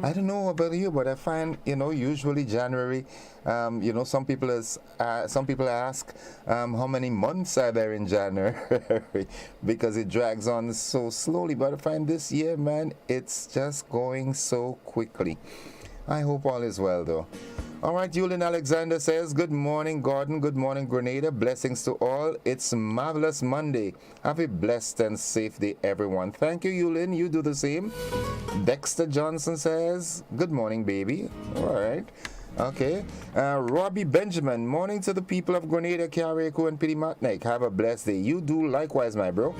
I don't know about you, but I find, usually January, some people ask how many months are there in January because it drags on so slowly. But I find this year, man, it's just going so quickly. I hope all is well, though. All right, Julian Alexander says, good morning, Gordon. Good morning, Grenada. Blessings to all. It's Marvelous Monday. Have a blessed and safe day, everyone. Thank you, Julian. You do the same. Dexter Johnson says, good morning, baby. All right. Okay. Robbie Benjamin, morning to the people of Grenada, Carriacou, and Pitimatnec. Have a blessed day. You do likewise, my bro.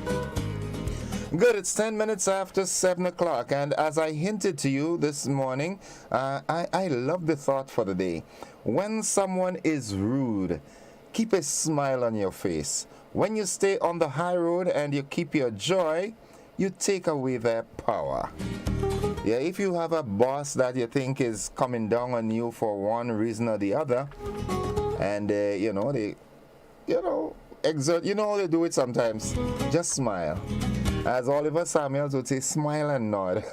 Good, it's 10 minutes after 7 o'clock, and as I hinted to you this morning, I love the thought for the day. When someone is rude, keep a smile on your face. When you stay on the high road and you keep your joy, you take away their power. Yeah, if you have a boss that you think is coming down on you for one reason or the other, and they exert, how they do it sometimes, just smile. As Oliver Samuels would say, smile and nod.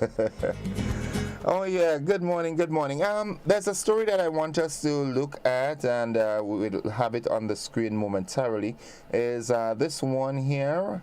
Oh yeah, good morning, good morning. There's a story that I want us to look at, and we'll have it on the screen momentarily, is this one here.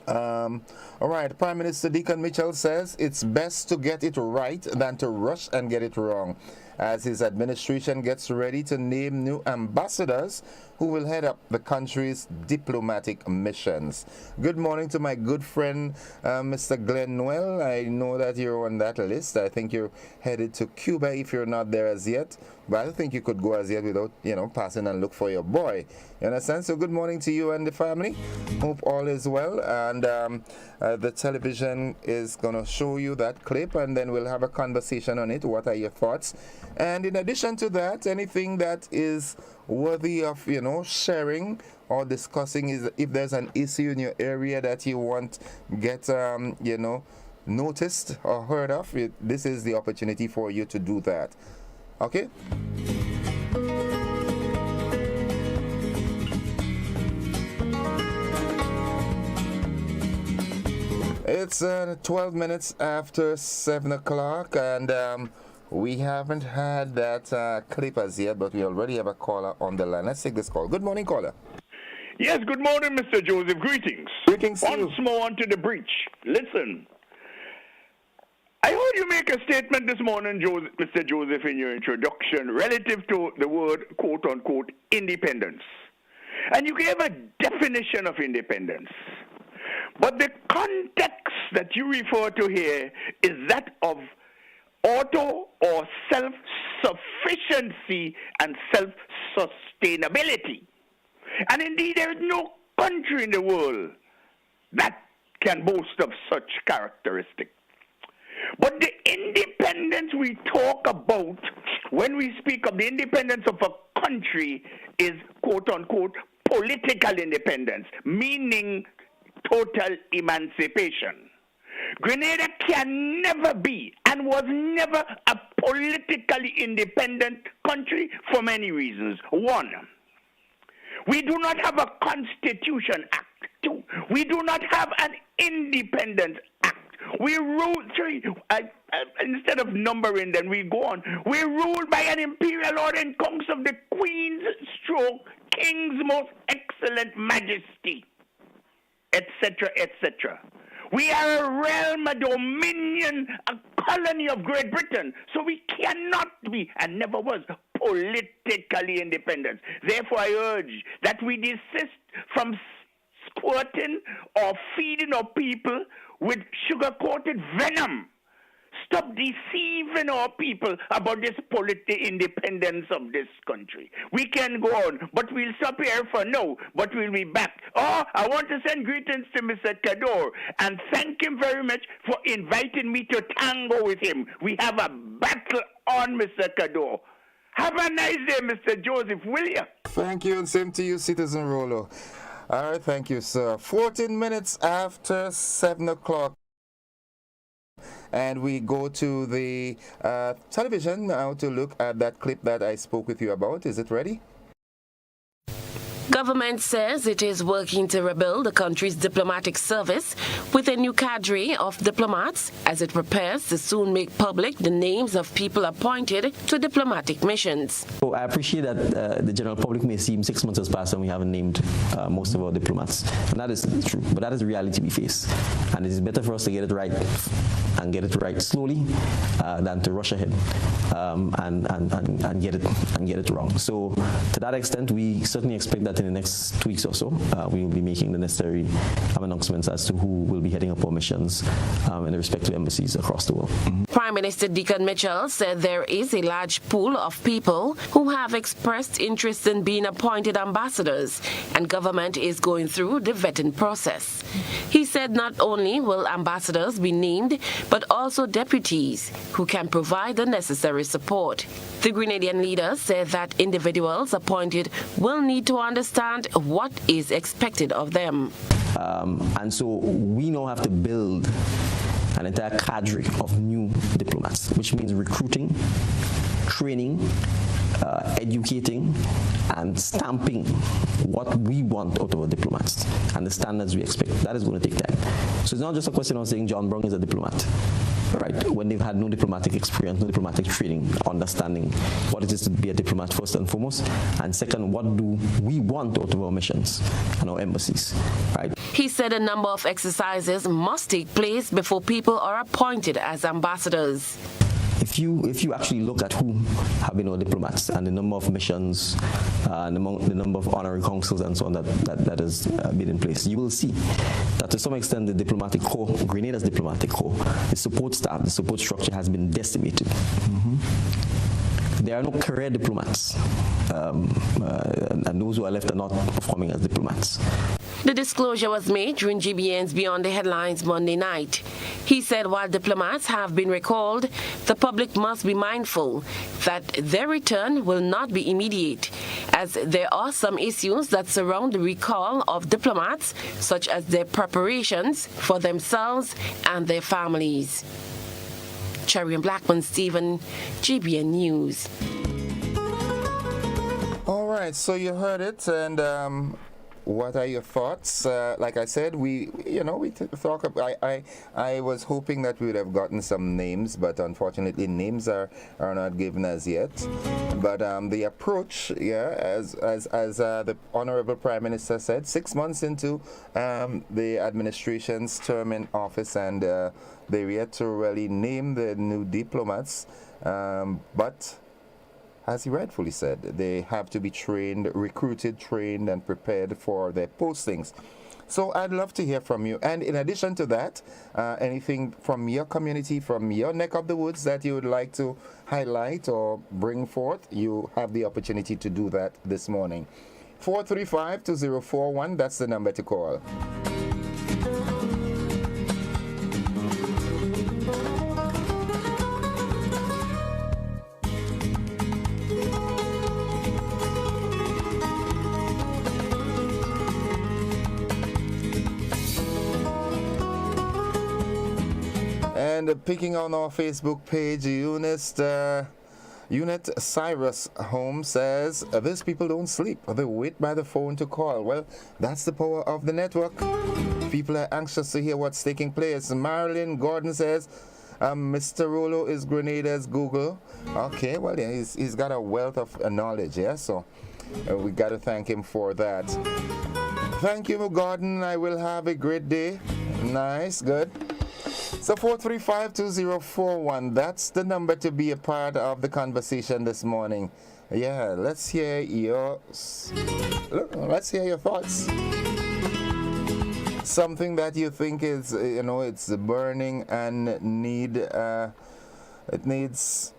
All right, Prime Minister Deacon Mitchell says it's best to get it right than to rush and get it wrong, as his administration gets ready to name new ambassadors who will head up the country's diplomatic missions. Good morning to my good friend, Mr. Glenn Noel. I know that you're on that list. I think you're headed to Cuba if you're not there as yet, but I don't think you could go as yet without, passing and look for your boy. You understand? So good morning to you and the family. Hope all is well. And the television is going to show you that clip, and then we'll have a conversation on it. What are your thoughts? And in addition to that, anything that is worthy of, sharing or discussing is if there's an issue in your area that you want get, noticed or heard of, this is the opportunity for you to do that. Okay? It's 12 minutes after 7 o'clock, and we haven't had that clip as yet, but we already have a caller on the line. Let's take this call. Good morning, caller. Yes, good morning, Mr. Joseph. Greetings. Greetings to you. Once more onto the breach. Listen, I heard you make a statement this morning, Mr. Joseph, in your introduction relative to the word, quote-unquote, independence. And you gave a definition of independence. But the context that you refer to here is that of auto or self-sufficiency and self-sustainability. And indeed, there is no country in the world that can boast of such characteristics. But the independence we talk about when we speak of the independence of a country is, quote-unquote, political independence, meaning total emancipation. Grenada can never be and was never a politically independent country for many reasons. One, we do not have a Constitution Act. Two, we do not have an Independence Act. We rule, instead of numbering them, we go on. We're ruled by an imperial order in Congress of the Queen's stroke, King's most excellent majesty, etc., etc. We are a realm, a dominion, a colony of Great Britain. So we cannot be, and never was, politically independent. Therefore, I urge that we desist from squirting or feeding our people with sugar-coated venom. Stop deceiving our people about this political independence of this country. We can go on, but we'll stop here for now, but we'll be back. Oh, I want to send greetings to Mr. Kador and thank him very much for inviting me to tango with him. We have a battle on, Mr. Kador. Have a nice day, Mr. Joseph, will you? Thank you, and same to you, Citizen Rolo. All right, thank you, sir. 14 minutes after 7 o'clock. And we go to the television now to look at that clip that I spoke with you about. Is it ready? Government says it is working to rebuild the country's diplomatic service with a new cadre of diplomats as it prepares to soon make public the names of people appointed to diplomatic missions. So I appreciate that the general public may seem 6 months has passed and we haven't named most of our diplomats. And that is true, but that is the reality we face. And it is better for us to get it right and get it right slowly than to rush ahead and get it wrong. So to that extent, we certainly expect that in the next 2 weeks or so, we will be making the necessary announcements as to who will be heading up our missions in the respective embassies across the world. Prime Minister Deacon Mitchell said there is a large pool of people who have expressed interest in being appointed ambassadors, and government is going through the vetting process. He said not only will ambassadors be named, but also deputies who can provide the necessary support. The Grenadian leader said that individuals appointed will need to understand what is expected of them. And so we now have to build an entire cadre of new diplomats, which means recruiting, training, educating, and stamping what we want out of our diplomats and the standards we expect. That is going to take time. So it's not just a question of saying John Brown is a diplomat, right? When they've had no diplomatic experience, no diplomatic training, understanding what it is to be a diplomat first and foremost, and second, what do we want out of our missions and our embassies, right? He said a number of exercises must take place before people are appointed as ambassadors. If you actually look at who have been our diplomats and the number of missions, and the number of honorary consuls and so on that has been in place, you will see that to some extent the diplomatic corps, Grenada's diplomatic corps, the support staff, the support structure has been decimated. There are no career diplomats, and those who are left are not performing as diplomats. The disclosure was made during GBN's Beyond the Headlines Monday night. He said while diplomats have been recalled, the public must be mindful that their return will not be immediate, as there are some issues that surround the recall of diplomats, such as their preparations for themselves and their families. Cherry and Blackman Stephen, GBN News. All right, so you heard it, and what are your thoughts? Like I said, we talk about, I was hoping that we would have gotten some names, but unfortunately names are not given as yet. But the approach, as the Honorable Prime Minister said, 6 months into the administration's term in office, and they're yet to really name the new diplomats, but as he rightfully said, they have to be recruited, trained, and prepared for their postings. So I'd love to hear from you. And in addition to that, anything from your community, from your neck of the woods that you would like to highlight or bring forth, you have the opportunity to do that this morning. 435-2041, that's the number to call. And picking on our Facebook page, Unit Cyrus Home says, these people don't sleep. They wait by the phone to call. Well, that's the power of the network. People are anxious to hear what's taking place. Marilyn Gordon says, Mr. Rolo is Grenada's Google. Okay, well, yeah, he's got a wealth of knowledge, yeah, so we got to thank him for that. Thank you, Gordon. I will have a great day. Nice, good. So 435-2041, that's the number to be a part of the conversation this morning. Yeah, let's hear your thoughts. Something that you think is, it's burning and it needs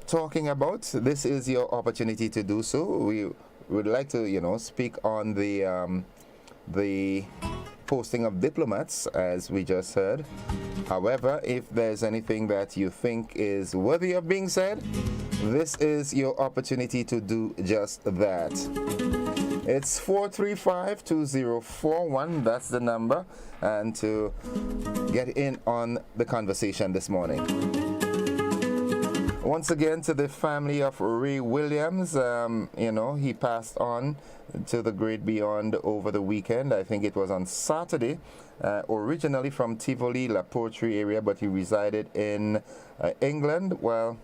talking about. This is your opportunity to do so. We would like to, speak on the posting of diplomats, as we just heard. However, if there's anything that you think is worthy of being said, this is your opportunity to do just that. It's 435-2041, that's the number, and to get in on the conversation this morning. Once again, to the family of Ray Williams, he passed on to the great beyond over the weekend. I think it was on Saturday, originally from Tivoli, La Porterie area, but he resided in England. Well,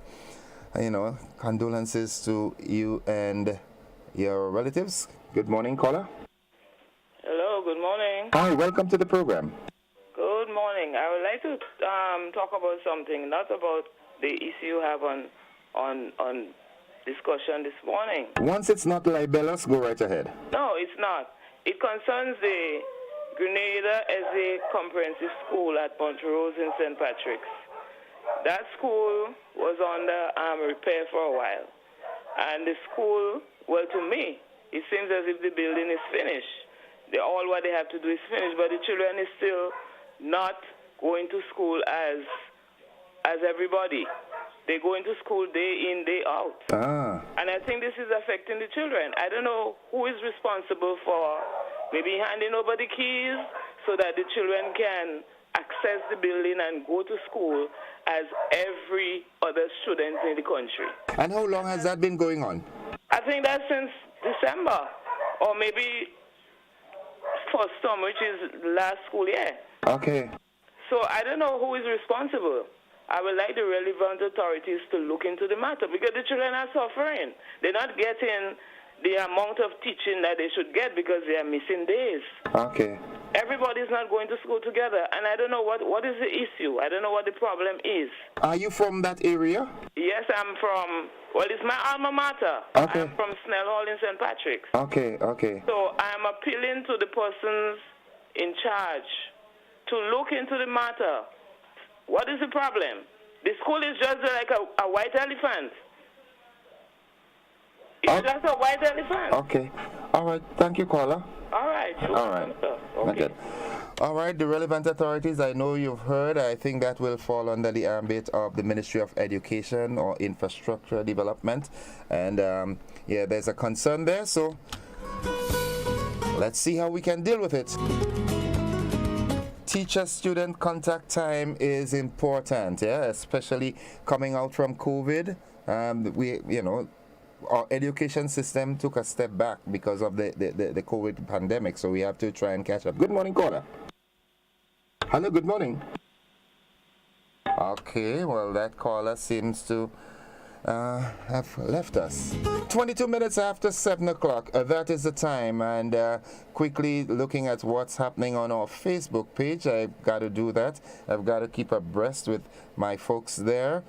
condolences to you and your relatives. Good morning, caller. Hello, good morning. Hi, welcome to the program. Good morning. I would like to talk about something, not about the issue you have on discussion this morning. Once it's not libelous, go right ahead. No, it's not. It concerns the Grenada as a comprehensive school at Montrose in St. Patrick's. That school was under repair for a while. And the school, well, to me, it seems as if the building is finished. All what they have to do is finish, but the children is still not going to school as everybody. They go into school day in, day out. And I think this is affecting the children. I don't know who is responsible for maybe handing over the keys so that the children can access the building and go to school as every other student in the country. And how long has that been going on? I think that's since December, or maybe first term, which is last school year. Okay. So I don't know who is responsible. I would like the relevant authorities to look into the matter because the children are suffering. They're not getting the amount of teaching that they should get because they are missing days. Okay. Everybody's not going to school together, and I don't know what is the issue. I don't know what the problem is. Are you from that area? Yes, I'm from, it's my alma mater. Okay. I'm from Snell Hall in St. Patrick's. Okay. So I'm appealing to the persons in charge to look into the matter. What is the problem? The school is just like a white elephant. It's just a white elephant. Okay. All right. Thank you, caller. All right. All right. Okay. All right. The relevant authorities, I know you've heard. I think that will fall under the ambit of the Ministry of Education or Infrastructure Development. And, there's a concern there. So let's see how we can deal with it. Teacher-student contact time is important, especially coming out from COVID. Our education system took a step back because of the COVID pandemic, so we have to try and catch up. Good morning, caller. Hello, good morning. Okay, well, that caller seems to have left us. 22 minutes after 7 o'clock, that is the time, and quickly looking at what's happening on our Facebook page. I've got to do that. I've got to keep abreast with my folks there.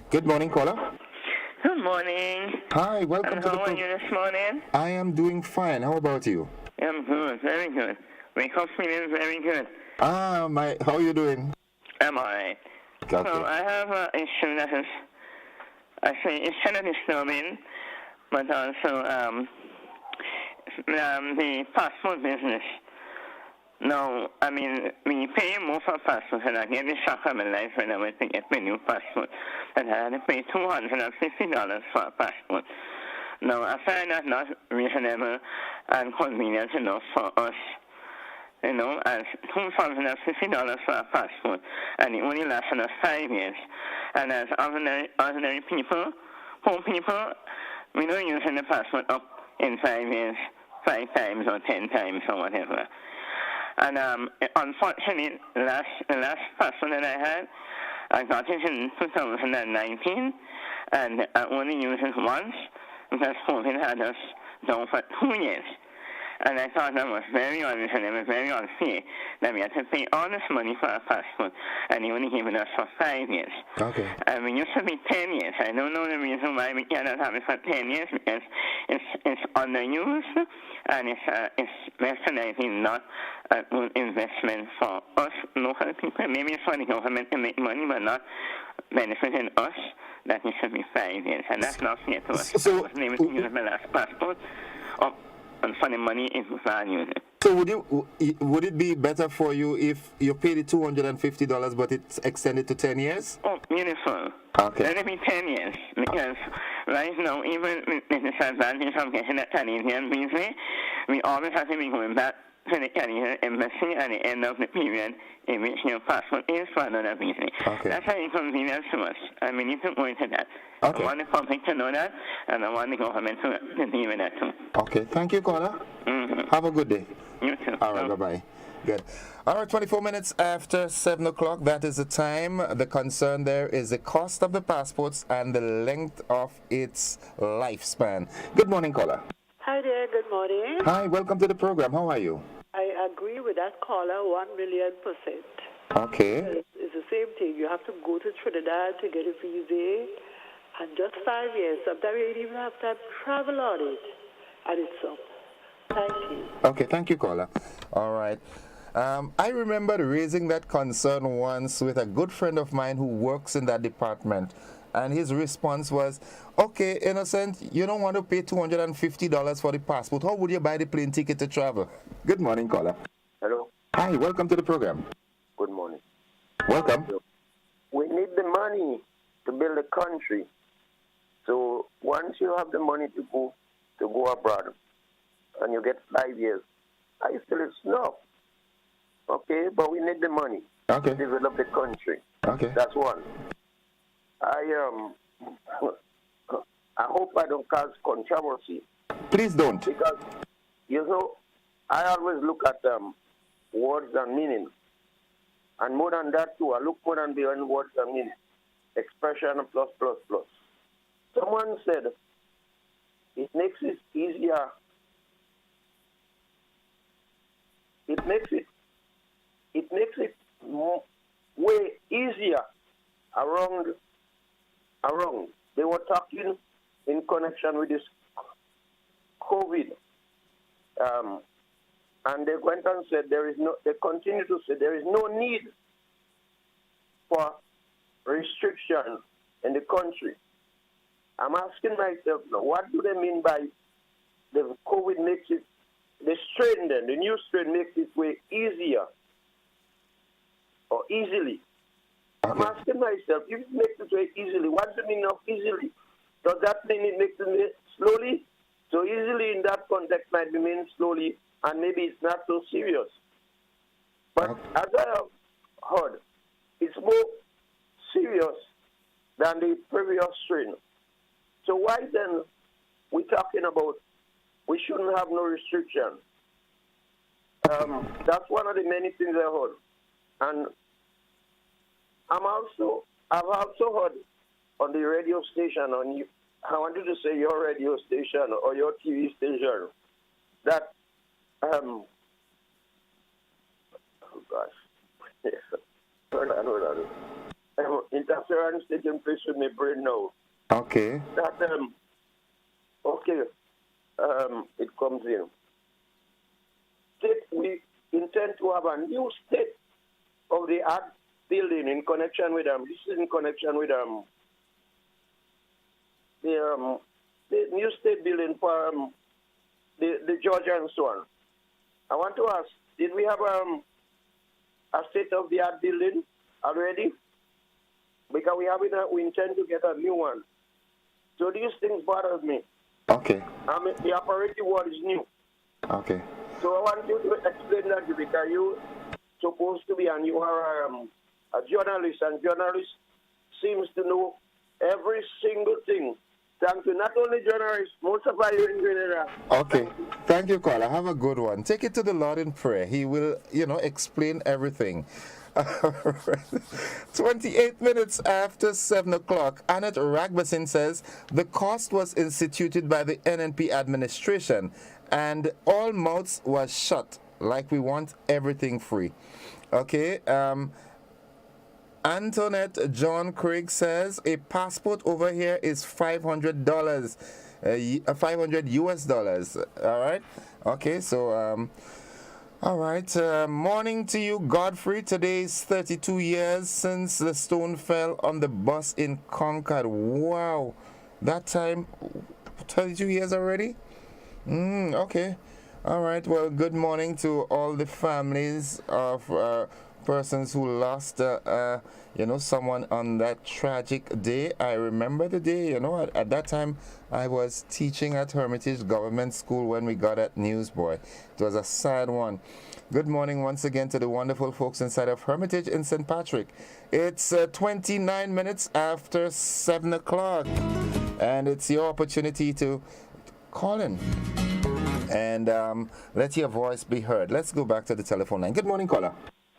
Good morning, caller. Good morning. Hi, welcome to the program. How are you this morning? I am doing fine. How about you? I'm good, very good. My company is very good. How are you doing? I'm all right. Okay. So I have an issue that is, it's kind of disturbing, but also the passport business. No, I mean, we pay more for passports, and I get the shock of my life when I went to get my new passport, and I had to pay $250 for a passport. Now, I find that not reasonable and convenient enough for us, as $250 for a passport, and it only lasts us 5 years. And as ordinary people, poor people, we don't use the passport up in 5 years, 5 times or 10 times or whatever. And unfortunately, the last passport that I had, I got it in 2019, and I only used it once because COVID had us down for 2 years. And I thought that was very honest and it was very unfair that we had to pay all this money for a passport and he only gave it us for 5 years. Okay. And we used to be 10 years. I don't know the reason why we cannot have it for 10 years because it's underused and it's recognized not a good investment for us local people. Maybe it's for the government to make money but not benefiting us. That it should be 5 years. And that's not fair to us. So, I wasn't able to use my last passport. And for the money is valued. So would it be better for you if you paid the $250 but it's extended to 10 years? Oh, beautiful. Okay. Let it be 10 years because right now, even with the disadvantage of getting a Canadian visa, we always have to be going back to the Canadian embassy at the end of the period in which your passport is for another visa. Okay. That's an inconvenience to us, and we need to go into that. Okay. I want the public to know that, and I want the government to deal with that too. Okay, thank you, caller. Mm-hmm. Have a good day. You too. All right, bye-bye. Good. All right, 24 minutes after 7 o'clock, that is the time. The concern there is the cost of the passports and the length of its lifespan. Good morning, caller. Hi there, good morning. Hi, welcome to the program. How are you? I agree with that caller 1,000,000%. Okay. It's the same thing. You have to go to Trinidad to get a visa, and just 5 years. Sometimes you don't even have time to travel on it, and it's up. Thank you. Okay, thank you, caller. All right. I remember raising that concern once with a good friend of mine who works in that department. And his response was, okay, Innocent, you don't want to pay $250 for the passport. How would you buy the plane ticket to travel? Good morning, caller. Hello. Hi, welcome to the program. Good morning. Welcome. We need the money to build a country. So once you have the money to go abroad and you get 5 years, I feel it's enough. Okay, but we need the money to develop the country. Okay. That's one. I hope I don't cause controversy. Please don't. Because, I always look at words and meaning. And more than that, too, I look more than beyond words and meaning. Expression plus, plus, plus. Someone said, it makes it easier. It makes it way easier around. They were talking in connection with this COVID. And they went and said they continue to say there is no need for restriction in the country. I'm asking myself now, what do they mean by the COVID makes it, the strain then, the new strain makes it way easier or easily? I'm asking myself, if it makes it way easily, what's the meaning of easily? Does that mean it makes it slowly? So easily in that context might mean slowly, and maybe it's not so serious. But as I have heard, it's more serious than the previous strain. So why then we talking about we shouldn't have no restriction? That's one of the many things I heard. And I've also heard on the radio station, I wanted to say your radio station or your TV station, that, oh gosh, interference taking place with my brain now. Okay. That, it comes in. We intend to have a new state of the art building in connection with this is in connection with the new state building for the Georgia and so on. I want to ask, did we have a state of the art building already? Because we intend to get a new one. So these things bother me. Okay. The operating word is new. Okay. So I want you to explain that because you're supposed to be, and you are a journalist, and journalists seems to know every single thing. Thank you. Not only journalists, most of us in Grenada. Okay. Thank you, caller. Have a good one. Take it to the Lord in prayer. He will, explain everything. 28 minutes after 7 o'clock, Annette Ragbasin says the cost was instituted by the NNP administration and all mouths was shut, like we want everything free. Okay, Antoinette John Craig says a passport over here is $500, 500 US dollars. All right. Okay, so all right. Morning to you, Godfrey. Today is 32 years since the stone fell on the bus in Concord. Wow, that time, 32 years already. Okay. All right. Well, good morning to all the families of persons who lost, someone on that tragic day. I remember the day, at that time I was teaching at Hermitage Government School when we got that news, boy. It was a sad one. Good morning once again to the wonderful folks inside of Hermitage in St. Patrick. It's 29 minutes after 7 o'clock, and it's your opportunity to call in and let your voice be heard. Let's go back to the telephone line. Good morning, caller.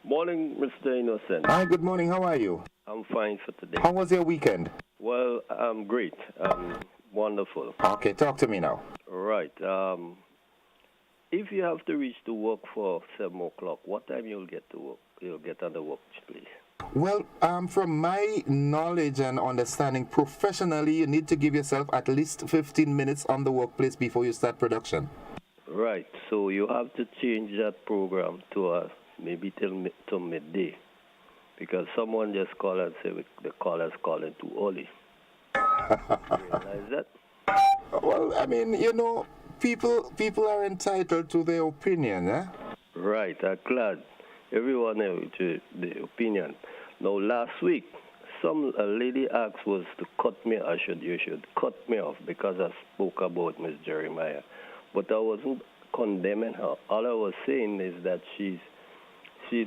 Morning, Mr. Innocent. Hi, good morning. How are you? I'm fine for today. How was your weekend? Well, I'm great. Wonderful. Okay, talk to me now. Right. If you have to reach to work for 7 o'clock, what time you'll get to work? You'll get on the work, please. Well, from my knowledge and understanding, professionally, you need to give yourself at least 15 minutes on the workplace before you start production. Right. So you have to change that program to maybe till midday, because someone just called and said the caller's calling too early. Realize that? Well, I mean, people are entitled to their opinion, eh? Right. I'm glad. Everyone has the opinion. Now, last week, a lady asked was to cut me. You should cut me off because I spoke about Miss Jeremiah, but I wasn't condemning her. All I was saying is that she's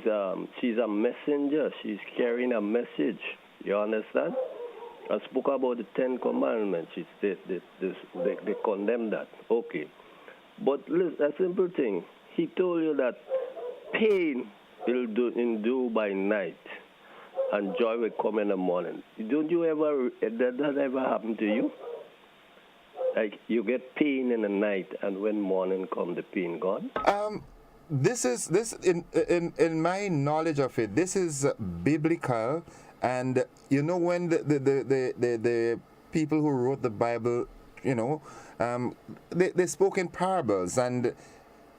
a messenger. She's carrying a message. You understand? I spoke about the 10 Commandments. They condemn that. Okay. But listen, a simple thing. He told you that pain will endure by night, and joy will come in the morning. Don't you ever, that ever happen to you? Like you get pain in the night, and when morning come, the pain gone? This in my knowledge of it, this is biblical, and when the people who wrote the Bible, they spoke in parables, and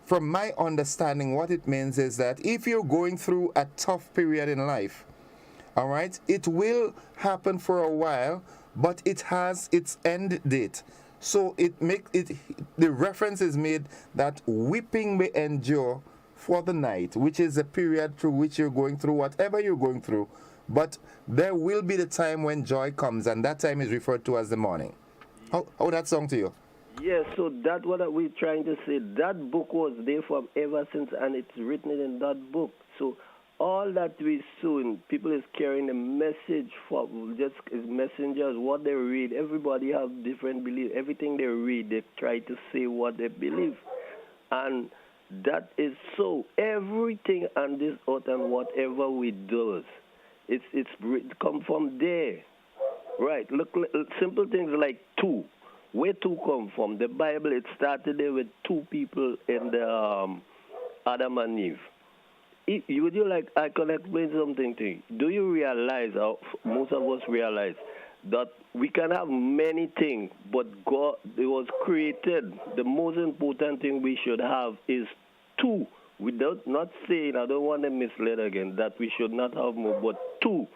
from my understanding, what it means is that if you're going through a tough period in life, all right, it will happen for a while, but it has its end date. So the reference is made that weeping may endure for the night, which is a period through which you're going through whatever you're going through, but there will be the time when joy comes, and that time is referred to as the morning. How that sound to you? Yes, so that's what we're trying to say. That book was there from ever since, and it's written in that book. So all that we soon, people is carrying a message for just as messengers, what they read. Everybody have different beliefs. Everything they read, they try to say what they believe. And that is so. Everything on this earth and whatever we do, it come from there. Right. Look, simple things like two. Where two come from? The Bible, it started there with two people in the Adam and Eve. I can explain something to you. Do you realize, most of us realize, that we can have many things, but God, it was created. The most important thing we should have is two. Without not saying, I don't want to mislead again, that we should not have more, but two.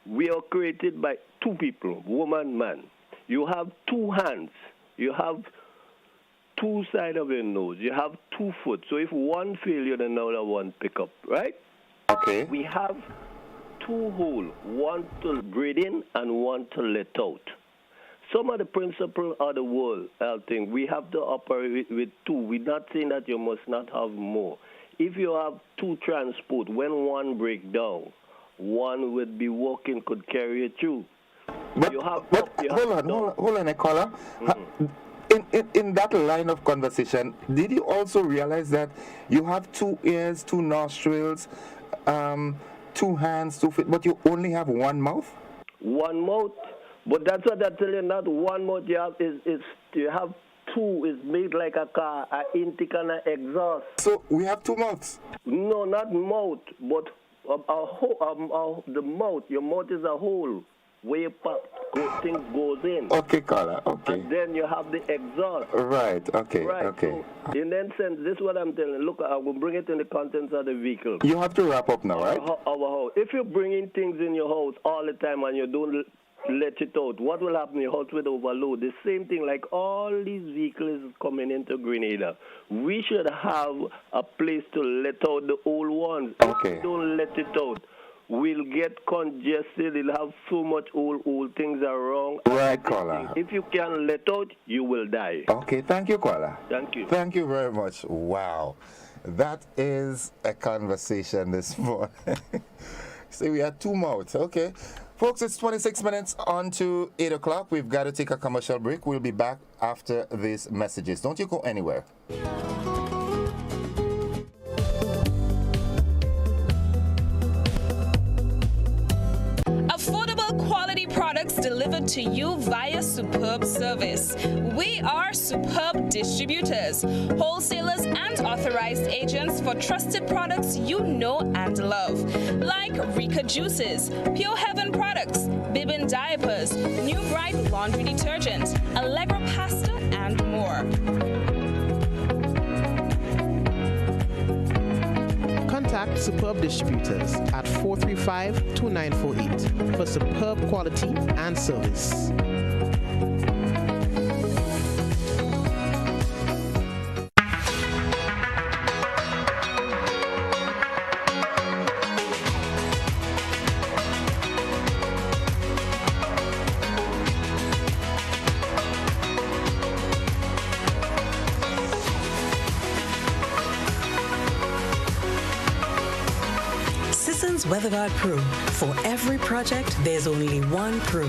We are created by two people, woman, man. You have two hands. You have two sides of your nose. You have 2 foot. So if one fails, the other one pick up, right? Okay. We have 2 holes, one to breathe in and one to let out. Some of the principles of the world, I think, we have to operate with 2. We're not saying that you must not have more. If you have 2 transport, when one breaks down, one would be walking, could carry you through. But hold on, caller. In that line of conversation, did you also realize that you have 2 ears, 2 nostrils, 2 hands, 2 feet, but you only have one mouth? One mouth, but that's what I tell you. Not one mouth you have is you have two. Is made like a car, an intake and an exhaust. So we have 2 mouths? No, not mouth, but the mouth. Your mouth is a hole where you pop, things goes in. Okay, caller. Okay. And then you have the exhaust. Right. Okay. Right. Okay. So in that sense, this is what I'm telling you. Look, I will bring it in the contents of the vehicle. You have to wrap up now, right? Our house. If you're bringing things in your house all the time and you don't let it out, what will happen? Your house will overload. The same thing, like all these vehicles coming into Grenada. We should have a place to let out the old ones. Okay. If we don't let it out, we'll get congested. We'll have so much old things are wrong. Right, caller. If you can't let out, you will die. Okay, thank you, caller. Thank you. Thank you very much. Wow. That is a conversation this morning. See, we had 2 mouths. Okay. Folks, it's 26 minutes on to 8 o'clock. We've got to take a commercial break. We'll be back after these messages. Don't you go anywhere. Affordable quality products delivered to you via Superb Service. We are Superb Distributors, wholesalers and authorized agents for trusted products you know and love, like Rika Juices, Pure Heaven products, Bibbin diapers, New Bright laundry detergent, Allegra pasta, and more. Contact Superb Distributors at 435-2948 for superb quality and service. WeatherGuard Pro. For every project, there's only one Pro.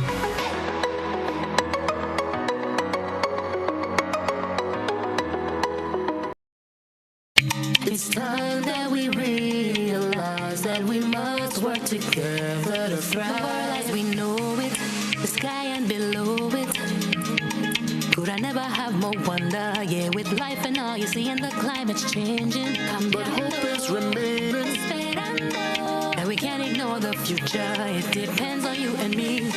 It's time that we realize that we must work together to thrive. As we know it, the sky and below it. Could I never have more wonder? Yeah, with life and all you see, and the climate's changing. But hope is remaining. And we can't ignore the future. It depends on you and me.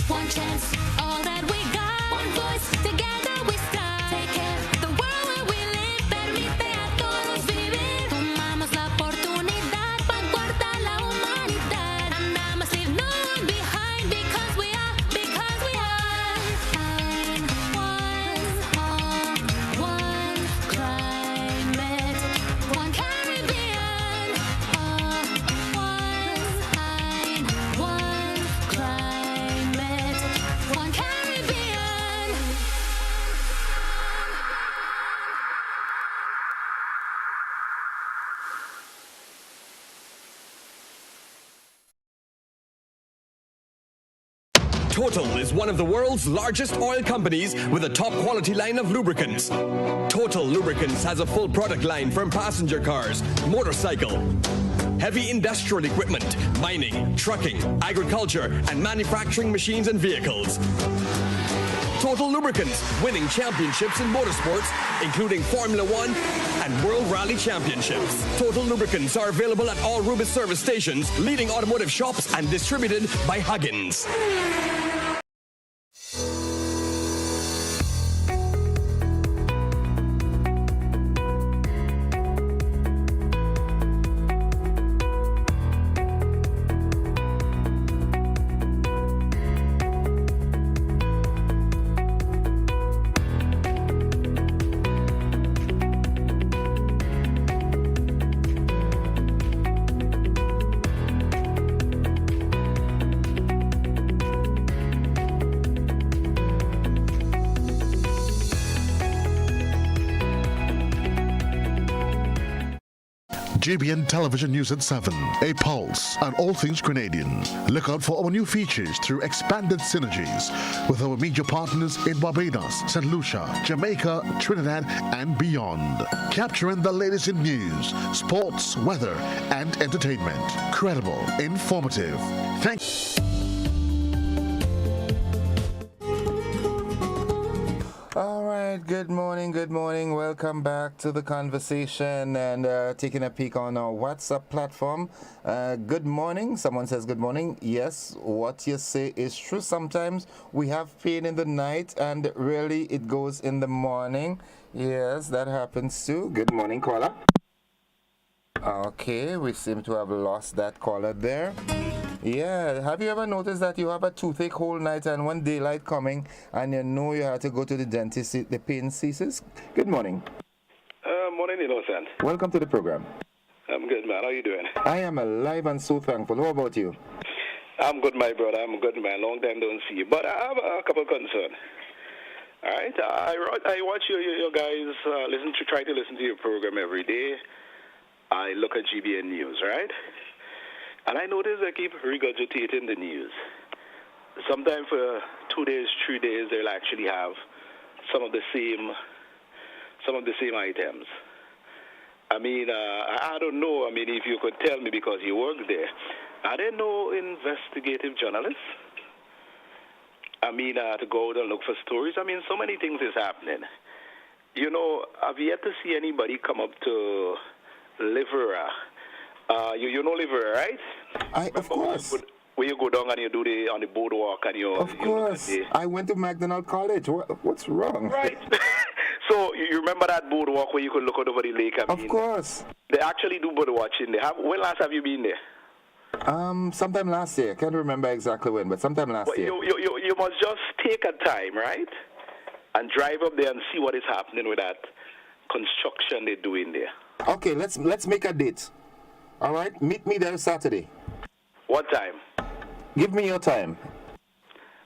One chance, all that we got. One voice, together we strive. Take care of the world where we live. Permite a todos vivir. Tomamos la oportunidad para guardar la humanidad. And I must leave no one behind because we are one climate, one Caribbean. One climate, one Caribbean. Total is one of the world's largest oil companies with a top quality line of lubricants. Total Lubricants has a full product line from passenger cars, motorcycle, heavy industrial equipment, mining, trucking, agriculture, and manufacturing machines and vehicles. Total Lubricants, winning championships in motorsports, including Formula One and World Rally Championships. Total Lubricants are available at all Rubis service stations, leading automotive shops, and distributed by Huggins. GBN Television News at 7, a pulse on all things Grenadian. Look out for our new features through expanded synergies with our media partners in Barbados, St. Lucia, Jamaica, Trinidad, and beyond. Capturing the latest in news, sports, weather, and entertainment. Credible, informative. Thanks. All right, good morning. Welcome back to the conversation and taking a peek on our WhatsApp platform. Good morning. Someone says good morning. Yes, what you say is true. Sometimes we have pain in the night and really it goes in the morning. Yes, that happens too. Good morning, caller. Okay, we seem to have lost that caller there. Yeah, have you ever noticed that you have a toothache whole night and when daylight coming and you know you have to go to the dentist, the pain ceases? Good morning. Morning, Innocent. Welcome to the program. I'm good, man. How you doing? I am alive and so thankful. How about you? I'm good, my brother. I'm good, man. Long time don't see you. But I have a couple of concerns. All right? I watch you guys try to listen to your program every day. I look at GBN News, right? And I notice I keep regurgitating the news. Sometimes for 2 days, 3 days, they'll actually have some of the same items. I mean, I don't know. I mean, if you could tell me because you work there, are there no investigative journalists? I mean, to go out and look for stories. I mean, so many things is happening. You know, I've yet to see anybody come up to Livera. You know Livera, right? Of course. Where you go down and you do on the boardwalk and you. Of course. I went to McDonald College. What's wrong? Right. So you remember that boardwalk where you could look out over the lake? Of course. They actually do bird watching there. When last have you been there? Sometime last year. I can't remember exactly when, but sometime last year. You must just take a time, right? And drive up there and see what is happening with that construction they're doing there. Okay, let's make a date. All right, meet me there Saturday. What time? Give me your time.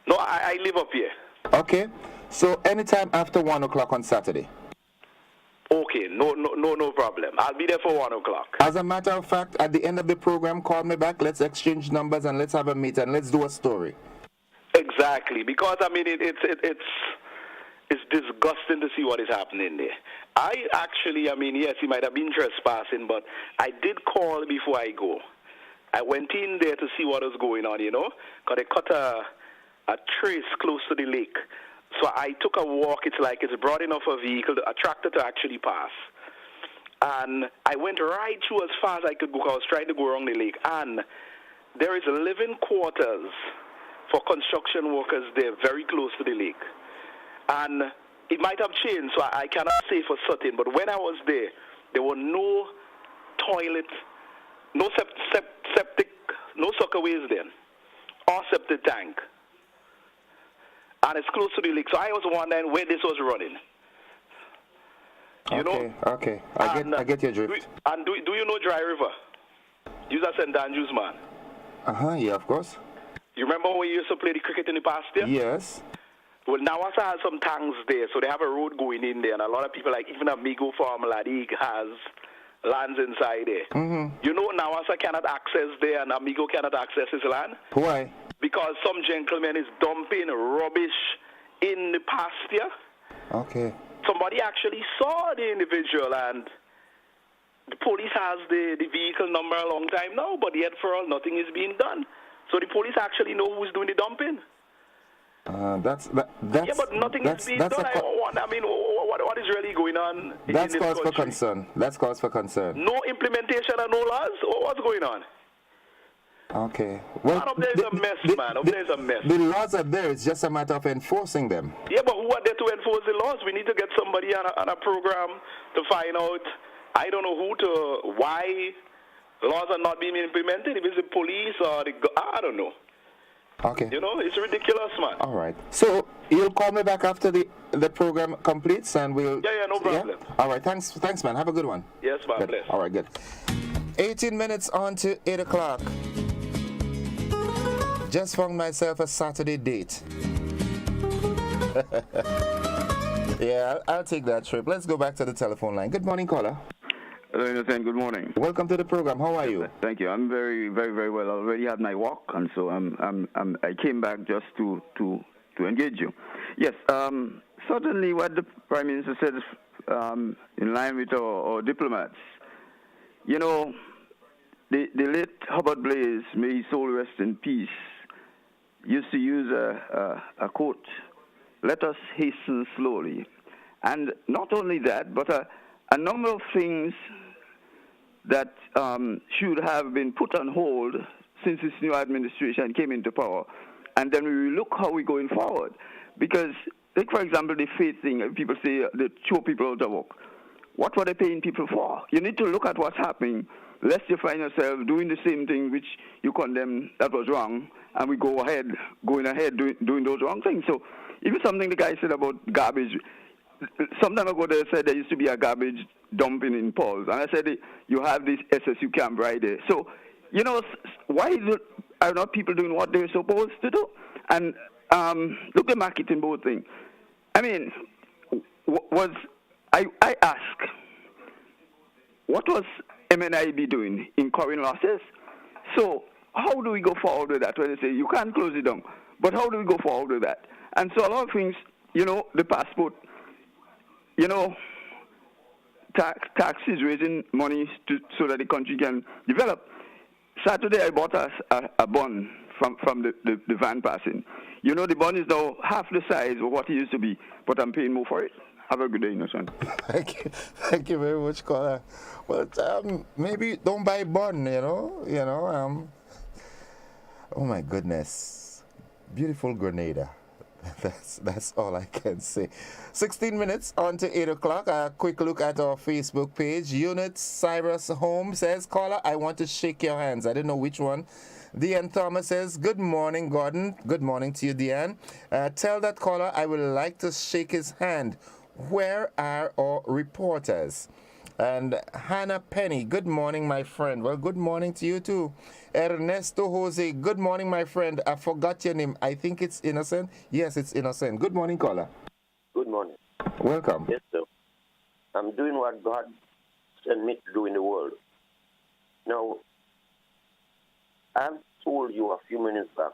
No, I live up here. Okay, so anytime after 1 o'clock on Saturday. Okay, no problem. I'll be there for 1 o'clock. As a matter of fact, at the end of the program, call me back. Let's exchange numbers and let's have a meet and let's do a story. Exactly, because I mean it's disgusting to see what is happening there. Yes, he might have been trespassing, but I did call before I go. I went in there to see what was going on, you know, because they cut a trace close to the lake. So I took a walk. It's like it's broad enough a vehicle, a tractor to actually pass. And I went right through as far as I could go. I was trying to go around the lake. And there is living quarters for construction workers there very close to the lake. And it might have changed, so I cannot say for certain. But when I was there were no toilet, no septic, no suckerways then, or septic tank. And it's close to the lake. So I was wondering where this was running. You know? Okay. I get your drift. Do you know Dry River? You're a St. Andrews man. Yeah, of course. You remember when you used to play the cricket in the past there? Yes. Well, Nawasa has some tanks there, so they have a road going in there, and a lot of people, like even Amigo Farm, Ladig has lands inside there. Mm-hmm. You know, Nawasa cannot access there, and Amigo cannot access his land. Why? Because some gentleman is dumping rubbish in the pasture. Okay. Somebody actually saw the individual, and the police has the vehicle number a long time now, but yet for all, nothing is being done. So the police actually know who's doing the dumping. That's yeah, but nothing is being done. What is really going on? That's cause for concern. That's cause for concern. No implementation and no laws? What's going on? Okay. Well, up there is a mess, man. Up there is a mess. The laws are there. It's just a matter of enforcing them. Yeah, but who are there to enforce the laws? We need to get somebody on a program to find out. I don't know why laws are not being implemented. If it's the police or I don't know. Okay. You know, it's ridiculous, man. All right. So you'll call me back after the program completes, and we'll. Yeah, no problem. Yeah? All right. Thanks, man. Have a good one. Yes, man. Good. Bless. All right. Good. 18 minutes on to 8 o'clock. Just found myself a Saturday date. Yeah, I'll take that trip. Let's go back to the telephone line. Good morning, caller. Hello, Innocent. Good morning. Welcome to the program. How are you? Thank you. I'm very, very, very well. I already had my walk, and so I came back just to engage you. Yes. Certainly, what the Prime Minister said, in line with our diplomats. You know, the late Hubbard Blaze, may his soul rest in peace, used to use a quote: "Let us hasten slowly." And not only that, but a number of things that should have been put on hold since this new administration came into power. And then we look how we're going forward. Because, take for example, the faith thing. People say they throw people out of work. What were they paying people for? You need to look at what's happening, lest you find yourself doing the same thing which you condemn that was wrong, and we going ahead doing those wrong things. So even something the guy said about garbage, some time ago they said there used to be a garbage dumping in Paul's, and I said, you have this SSU camp right there. So, you know, why are not people doing what they're supposed to do? And look at marketing both things. I mean, I ask, what was MNIB doing? Incurring losses? So how do we go forward with that? When they say you can't close it down, but how do we go forward with that? And so a lot of things, you know, the passport, you know, taxes raising money so that the country can develop. Saturday I bought a bun from the van passing. You know, the bun is now half the size of what it used to be, but I'm paying more for it. Have a good day, Innocent. Thank you very much, caller. Well, maybe don't buy bun, you know. Oh my goodness, beautiful Grenada. That's all I can say. 16 minutes on to 8 o'clock. A quick look at our Facebook page. Unit Cyrus Home says, caller, I want to shake your hands. I didn't know which one. Deanne Thomas says, good morning, Gordon. Good morning to you, Deanne. Tell that caller I would like to shake his hand. Where are our reporters? And Hannah Penny, good morning, my friend. Well, good morning to you too. Ernesto Jose, good morning, my friend. I forgot your name. I think it's Innocent. Yes, it's Innocent. Good morning, caller. Good morning. Welcome. Yes, sir. I'm doing what God sent me to do in the world. Now, I've told you a few minutes back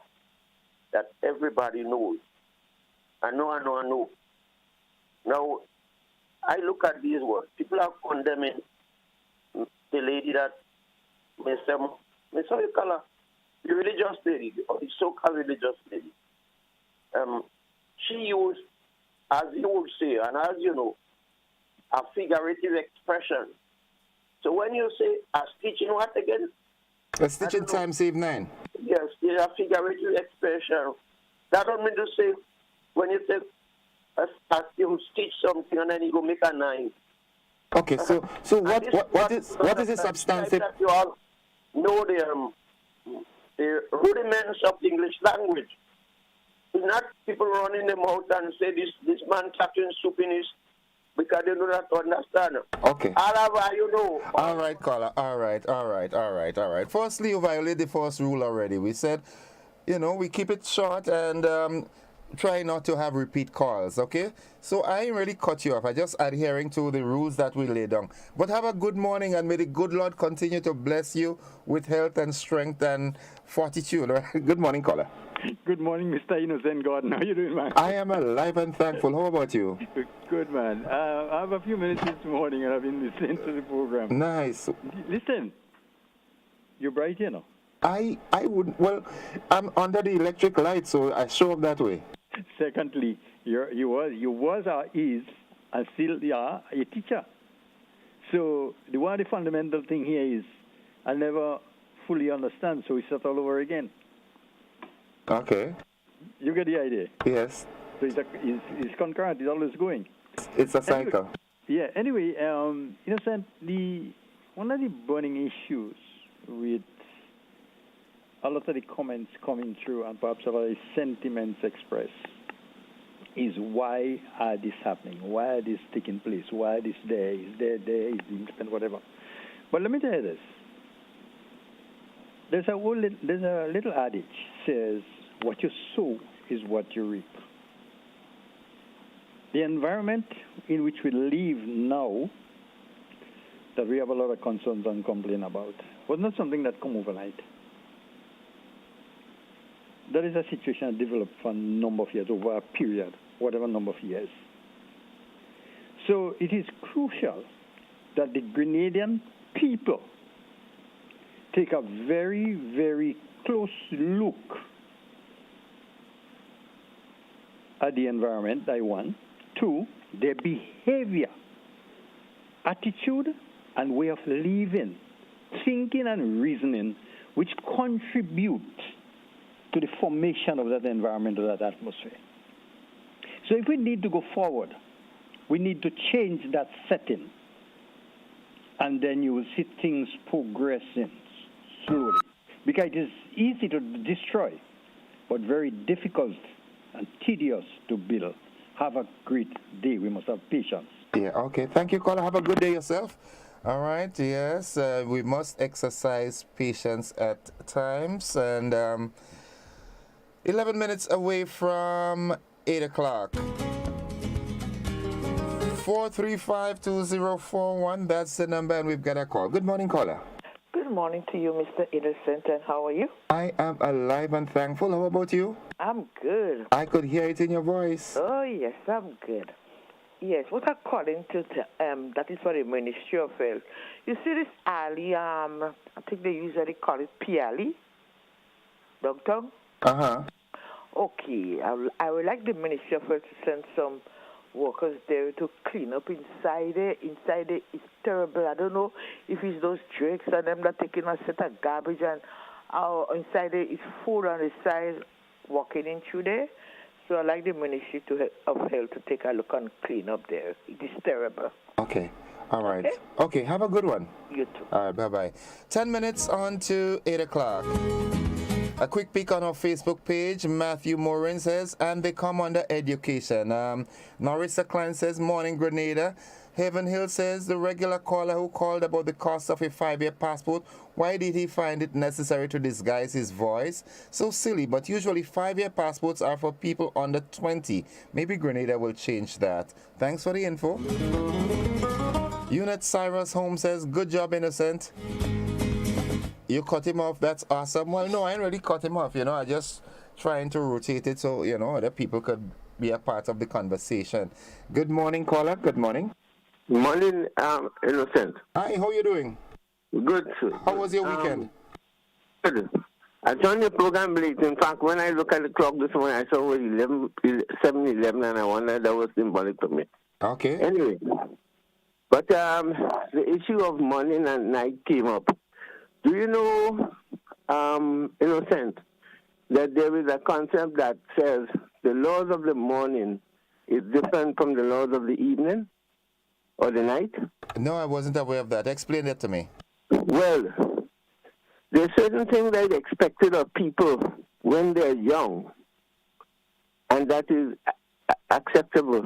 that everybody knows. I know. Now, I look at these words. People are condemning the lady that, Mr. Color, the religious lady, or the so-called religious lady. She used, as you would say, and as you know, a figurative expression. So when you say a stitch in what again? A stitch in time save 9. Yes, it's a figurative expression. That don't mean to say, when you say, you stitch something and then you go make a 9. Okay, so what is the substantive? That you all know the rudiments of the English language. It's not people running them out and say this man captain soup in his because they do not understand. Okay. However, you know. All right, caller. All right. Firstly, you violate the first rule already. We said, you know, we keep it short and try not to have repeat calls, okay? So I ain't really cut you off. I just adhering to the rules that we lay down. But have a good morning, and may the good Lord continue to bless you with health and strength and fortitude. Right? Good morning, caller. Good morning, Mr. Innocent Gordon. How are you doing, man? I am alive and thankful. How about you? Good, man. I have a few minutes this morning, and I've been listening to the program. Nice. Listen, you're bright, you know. I wouldn't. Well, I'm under the electric light, so I show up that way. Secondly, you was or is and still are a teacher. So one of the fundamental thing here is I never fully understand, so we start all over again. Okay. You get the idea? Yes. So it's concurrent. It's always going. It's a cycle. Anyway, Innocent, one of the burning issues with a lot of the comments coming through and perhaps a lot of the sentiments expressed is why are this happening? Why are this taking place? Why are this there? Is there, is instant, whatever. But let me tell you this. There's a little adage says, what you sow is what you reap. The environment in which we live now that we have a lot of concerns and complain about was not something that come overnight. That is a situation that developed for a number of years, over a period, whatever number of years. So it is crucial that the Grenadian people take a very, very close look at the environment, that one. Two, their behavior, attitude, and way of living, thinking and reasoning, which contribute to the formation of that environment, of that atmosphere. So if we need to go forward, we need to change that setting, and then you will see things progressing slowly. Because it is easy to destroy, but very difficult and tedious to build. Have a great day. We must have patience. Yeah, okay. Thank you, caller. Have a good day yourself. All right, yes, we must exercise patience at times. And 11 minutes away from 8 o'clock. 435-2041, that's the number, and we've got a call. Good morning, caller. Good morning to you, Mr. Innocent, and how are you? I am alive and thankful. How about you? I'm good. I could hear it in your voice. Oh, yes, I'm good. Yes, what according to, that is for the Ministry of Health. You see this alley, I think they usually call it P-alley, Doctor? Uh-huh. Okay, I would like the Ministry of Health to send some workers there to clean up inside it. Inside it is terrible. I don't know if it's those drakes and them that taking a set of garbage and inside it is food on the side walking in through there. So I'd like the Ministry of Health to take a look and clean up there. It is terrible. Okay. All right. Okay, have a good one. You too. All right, bye-bye. 10 minutes on to 8 o'clock. A quick peek on our Facebook page. Matthew Morin says, and they come under education. Norissa Klein says, morning Grenada. Haven Hill says, the regular caller who called about the cost of a 5-year passport, why did he find it necessary to disguise his voice? So silly, but usually 5-year passports are for people under 20. Maybe Grenada will change that. Thanks for the info. Unit Cyrus Holmes says, good job, Innocent. You cut him off, that's awesome. Well, no, I ain't really cut him off, I just trying to rotate it so, other people could be a part of the conversation. Good morning, caller. Good morning. Morning, Innocent. Hi, how you doing? Good, sir. How was your weekend? Good. I joined the program late. In fact, when I look at the clock this morning, I saw it was 7:11, and I wondered that was symbolic for me. Okay. Anyway, but the issue of morning and night came up. Do you know, Innocent, that there is a concept that says the laws of the morning is different from the laws of the evening or the night? No, I wasn't aware of that. Explain that to me. Well, there's certain things that are expected of people when they're young, and that is acceptable.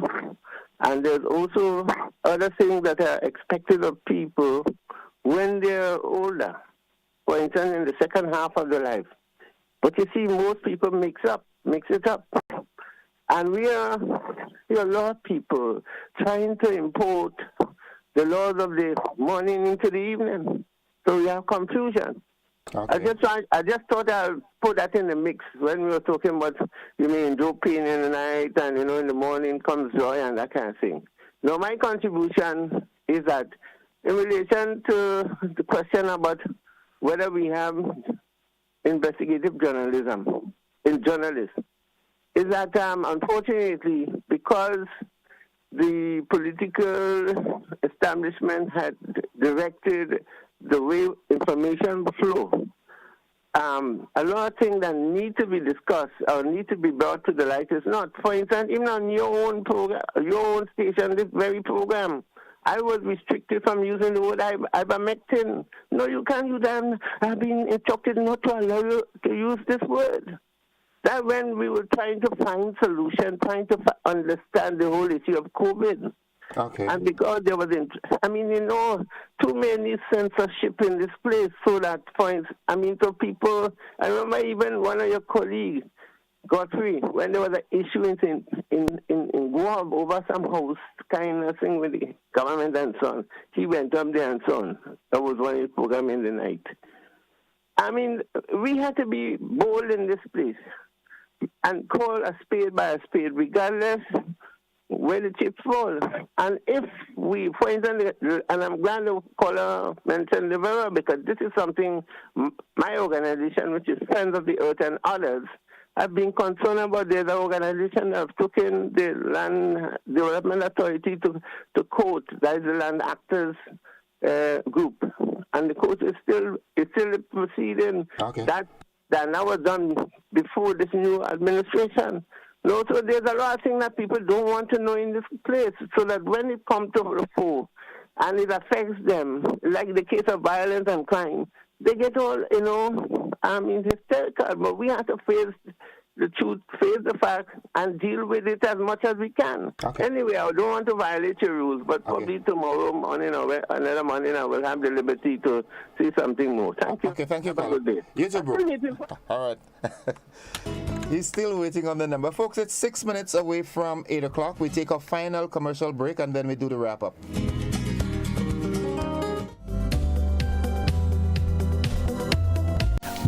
And there's also other things that are expected of people when they're older. For instance, in the second half of their life. But you see, most people mix it up. And we are a lot of people trying to import the laws of the morning into the evening. So we have confusion. Okay. I just thought I'd put that in the mix when we were talking about, Joe pain in the night and, in the morning comes joy and that kind of thing. Now, my contribution is that in relation to the question about whether we have investigative journalism in journalists, is that unfortunately, because the political establishment had directed the way information flow, a lot of things that need to be discussed or need to be brought to the light is not. For instance, even on your own program, your own station, this very program, I was restricted from using the word ivermectin. No, you can't use that. I've been instructed not to allow you to use this word. That when we were trying to find solution, trying to understand the whole issue of COVID. Okay. And because there was, too many censorship in this place, so that, so people, I remember even one of your colleagues Godfrey, when there was an issue in Guam over some house kind of thing with the government and so on, he went up there and so on. That was one of his program in the night. I mean, we had to be bold in this place and call a spade by a spade, regardless where the chips fall. And if we, for instance, and I'm glad the caller mentioned the Rivera, because this is something my organization, which is Friends of the Earth and others, have been concerned about. There's an organization that have taken the Land Development Authority to court. That is the Land Actors group. And the court is still proceeding. Okay. That now was done before this new administration. No, so there's a lot of things that people don't want to know in this place, so that when it comes to the fore and it affects them, like the case of violence and crime, they get all, hysterical. But we have to face the truth, face the fact, and deal with it as much as we can. Okay. Anyway, I don't want to violate your rules, but probably tomorrow morning or another morning I will have the liberty to say something more. Thank you. Okay, thank you, Have a good day. You too, bro. All right. He's still waiting on the number. Folks, it's 6 minutes away from 8 o'clock. We take a final commercial break and then we do the wrap-up.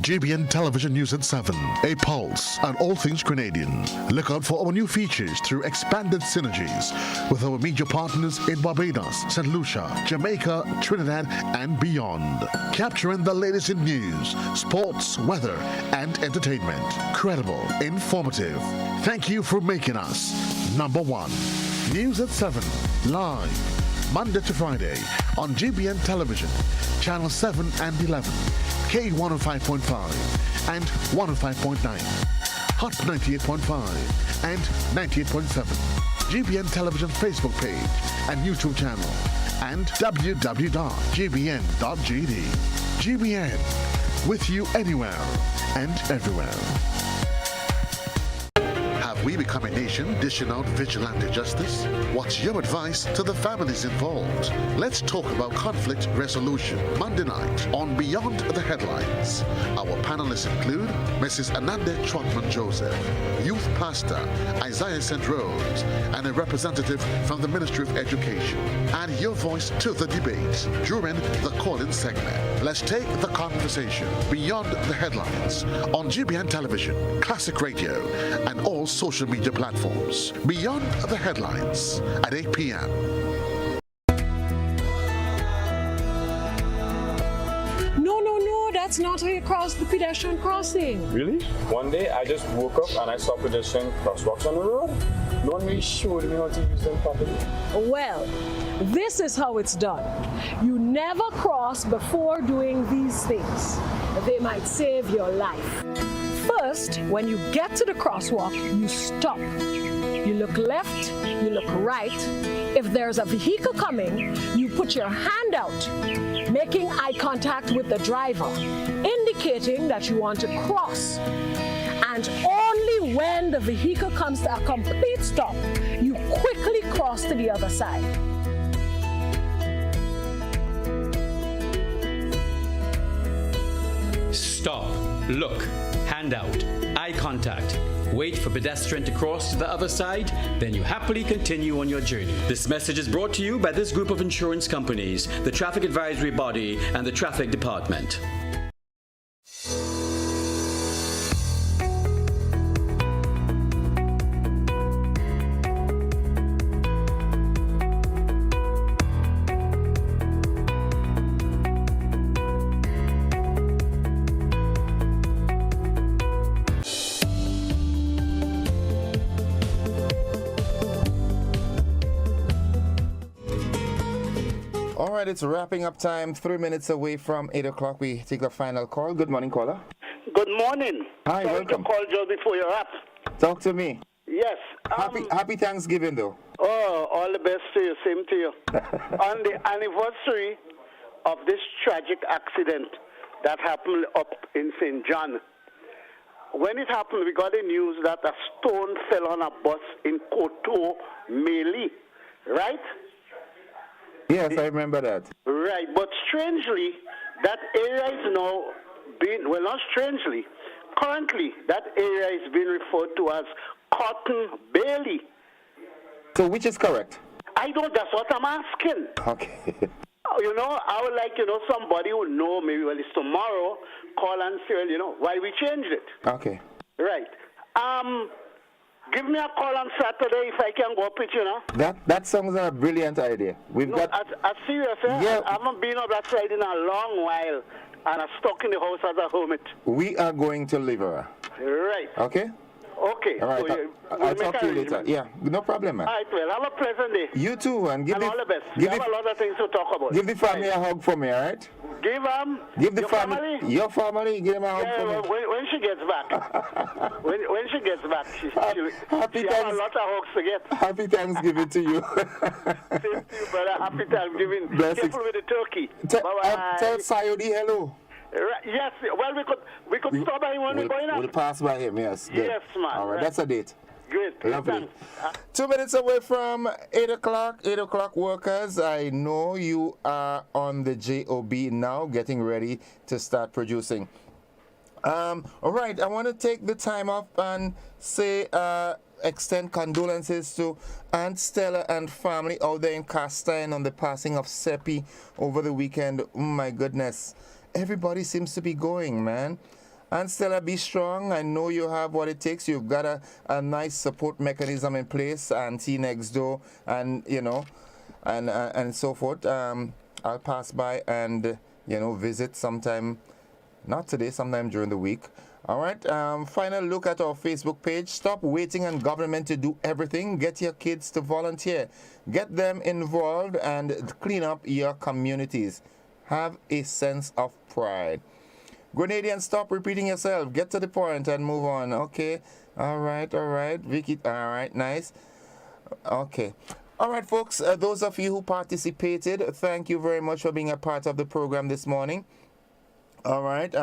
GBN Television News at 7, a pulse on all things Grenadian. Look out for our new features through expanded synergies with our media partners in Barbados, St. Lucia, Jamaica, Trinidad, and beyond. Capturing the latest in news, sports, weather, and entertainment. Credible, informative. Thank you for making us number one. News at 7, live, Monday to Friday on GBN Television, Channel 7 and 11. K105.5 and 105.9, Hot 98.5 and 98.7, GBN Television Facebook page and YouTube channel, and www.gbn.gd. GBN, with you anywhere and everywhere. Have we become a nation dishing out vigilante justice? What's your advice to the families involved? Let's talk about conflict resolution Monday night on Beyond the Headlines. Our panelists include Mrs. Ananda Trotman-Joseph, Youth Pastor Isaiah St. Rose, and a representative from the Ministry of Education. Add your voice to the debate during the call-in segment. Let's take the conversation Beyond the Headlines on GBN Television, Classic Radio, and all social media platforms. Beyond the Headlines at 8 p.m. No, that's not how you cross the pedestrian crossing. Really? One day I just woke up and I saw pedestrian crosswalks on the road. No one really showed me how to use them properly. Well, this is how it's done. You never cross before doing these things. They might save your life. First, when you get to the crosswalk, you stop. You look left, you look right. If there's a vehicle coming, you put your hand out, making eye contact with the driver, indicating that you want to cross. And only when the vehicle comes to a complete stop, you quickly cross to the other side. Stop, look, hand out, eye contact. Wait for pedestrian to cross to the other side, then you happily continue on your journey. This message is brought to you by this group of insurance companies, the Traffic Advisory Body, and the Traffic Department. All right, it's wrapping up time. 3 minutes away from 8 o'clock. We take a final call. Good morning, caller. Good morning. Hi, Sorry welcome. to call just before you're up. Talk to me. Yes. Happy Thanksgiving, though. Oh, all the best to you. Same to you. On the anniversary of this tragic accident that happened up in St. John, when it happened, we got the news that a stone fell on a bus in Koto, Mali, right? Yes, I remember that. Right, but strangely, that area is now being, well, not strangely, currently, that area is being referred to as Cotton Bailey. So which is correct? I don't, that's what I'm asking. Okay. You know, I would like, somebody who know maybe, well, it's tomorrow, call and say, well, why we changed it. Okay. Right. Give me a call on Saturday if I can go up with you, That sounds like a brilliant idea. We've got... I serious, yeah. I haven't been up that side in a long while, and I'm stuck in the house as a hermit. We are going to Livera. Right. Okay? Okay. All right. So I'll talk to you later. Yeah, no problem, man. All right, well, have a pleasant day. You too, and give and all the best. We have a lot of things to talk about. Give the family a hug for me, all right? Give the your family? Your family, give them a hug for me. When she gets back. when she gets back, she has a lot of hugs to get. Happy Thanksgiving to you. Same to you, brother. Happy Thanksgiving. Blessings. Careful with the turkey. Tell Sayodi hello. Right, yes, well, we could stop by him when we're going up. We'll pass by him, yes. Good. Yes, man. All right, that's a date. Great. Lovely. 2 minutes away from 8 o'clock. 8 o'clock, workers. I know you are on the JOB now, getting ready to start producing. All right, I want to take the time off and say, extend condolences to Aunt Stella and family out there in Castine on the passing of Seppi over the weekend. Oh, my goodness. Everybody seems to be going, man. And Stella, be strong. I know you have what it takes. You've got a nice support mechanism in place, auntie next door, and and so forth. I'll pass by and visit sometime, not today, sometime during the week. All right. Final look at our Facebook page. Stop waiting on government to do everything. Get your kids to volunteer. Get them involved and clean up your communities. Have a sense of pride. Grenadians, stop repeating yourself. Get to the point and move on. Okay. All right. Vicky, all right. Nice. Okay. All right, folks. Those of you who participated, thank you very much for being a part of the program this morning. All right.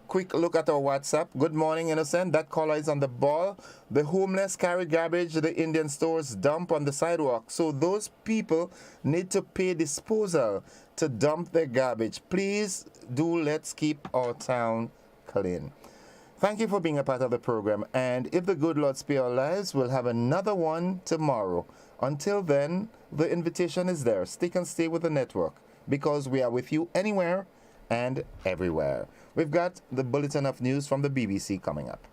Quick look at our WhatsApp. Good morning, Innocent. That caller is on the ball. The homeless carry garbage the Indian stores dump on the sidewalk. So those people need to pay disposal to dump their garbage. Please do, let's keep our town clean. Thank you for being a part of the program. And if the good Lord spare our lives, we'll have another one tomorrow. Until then, the invitation is there. Stick and stay with the network, because we are with you anywhere and everywhere. We've got the Bulletin of News from the BBC coming up.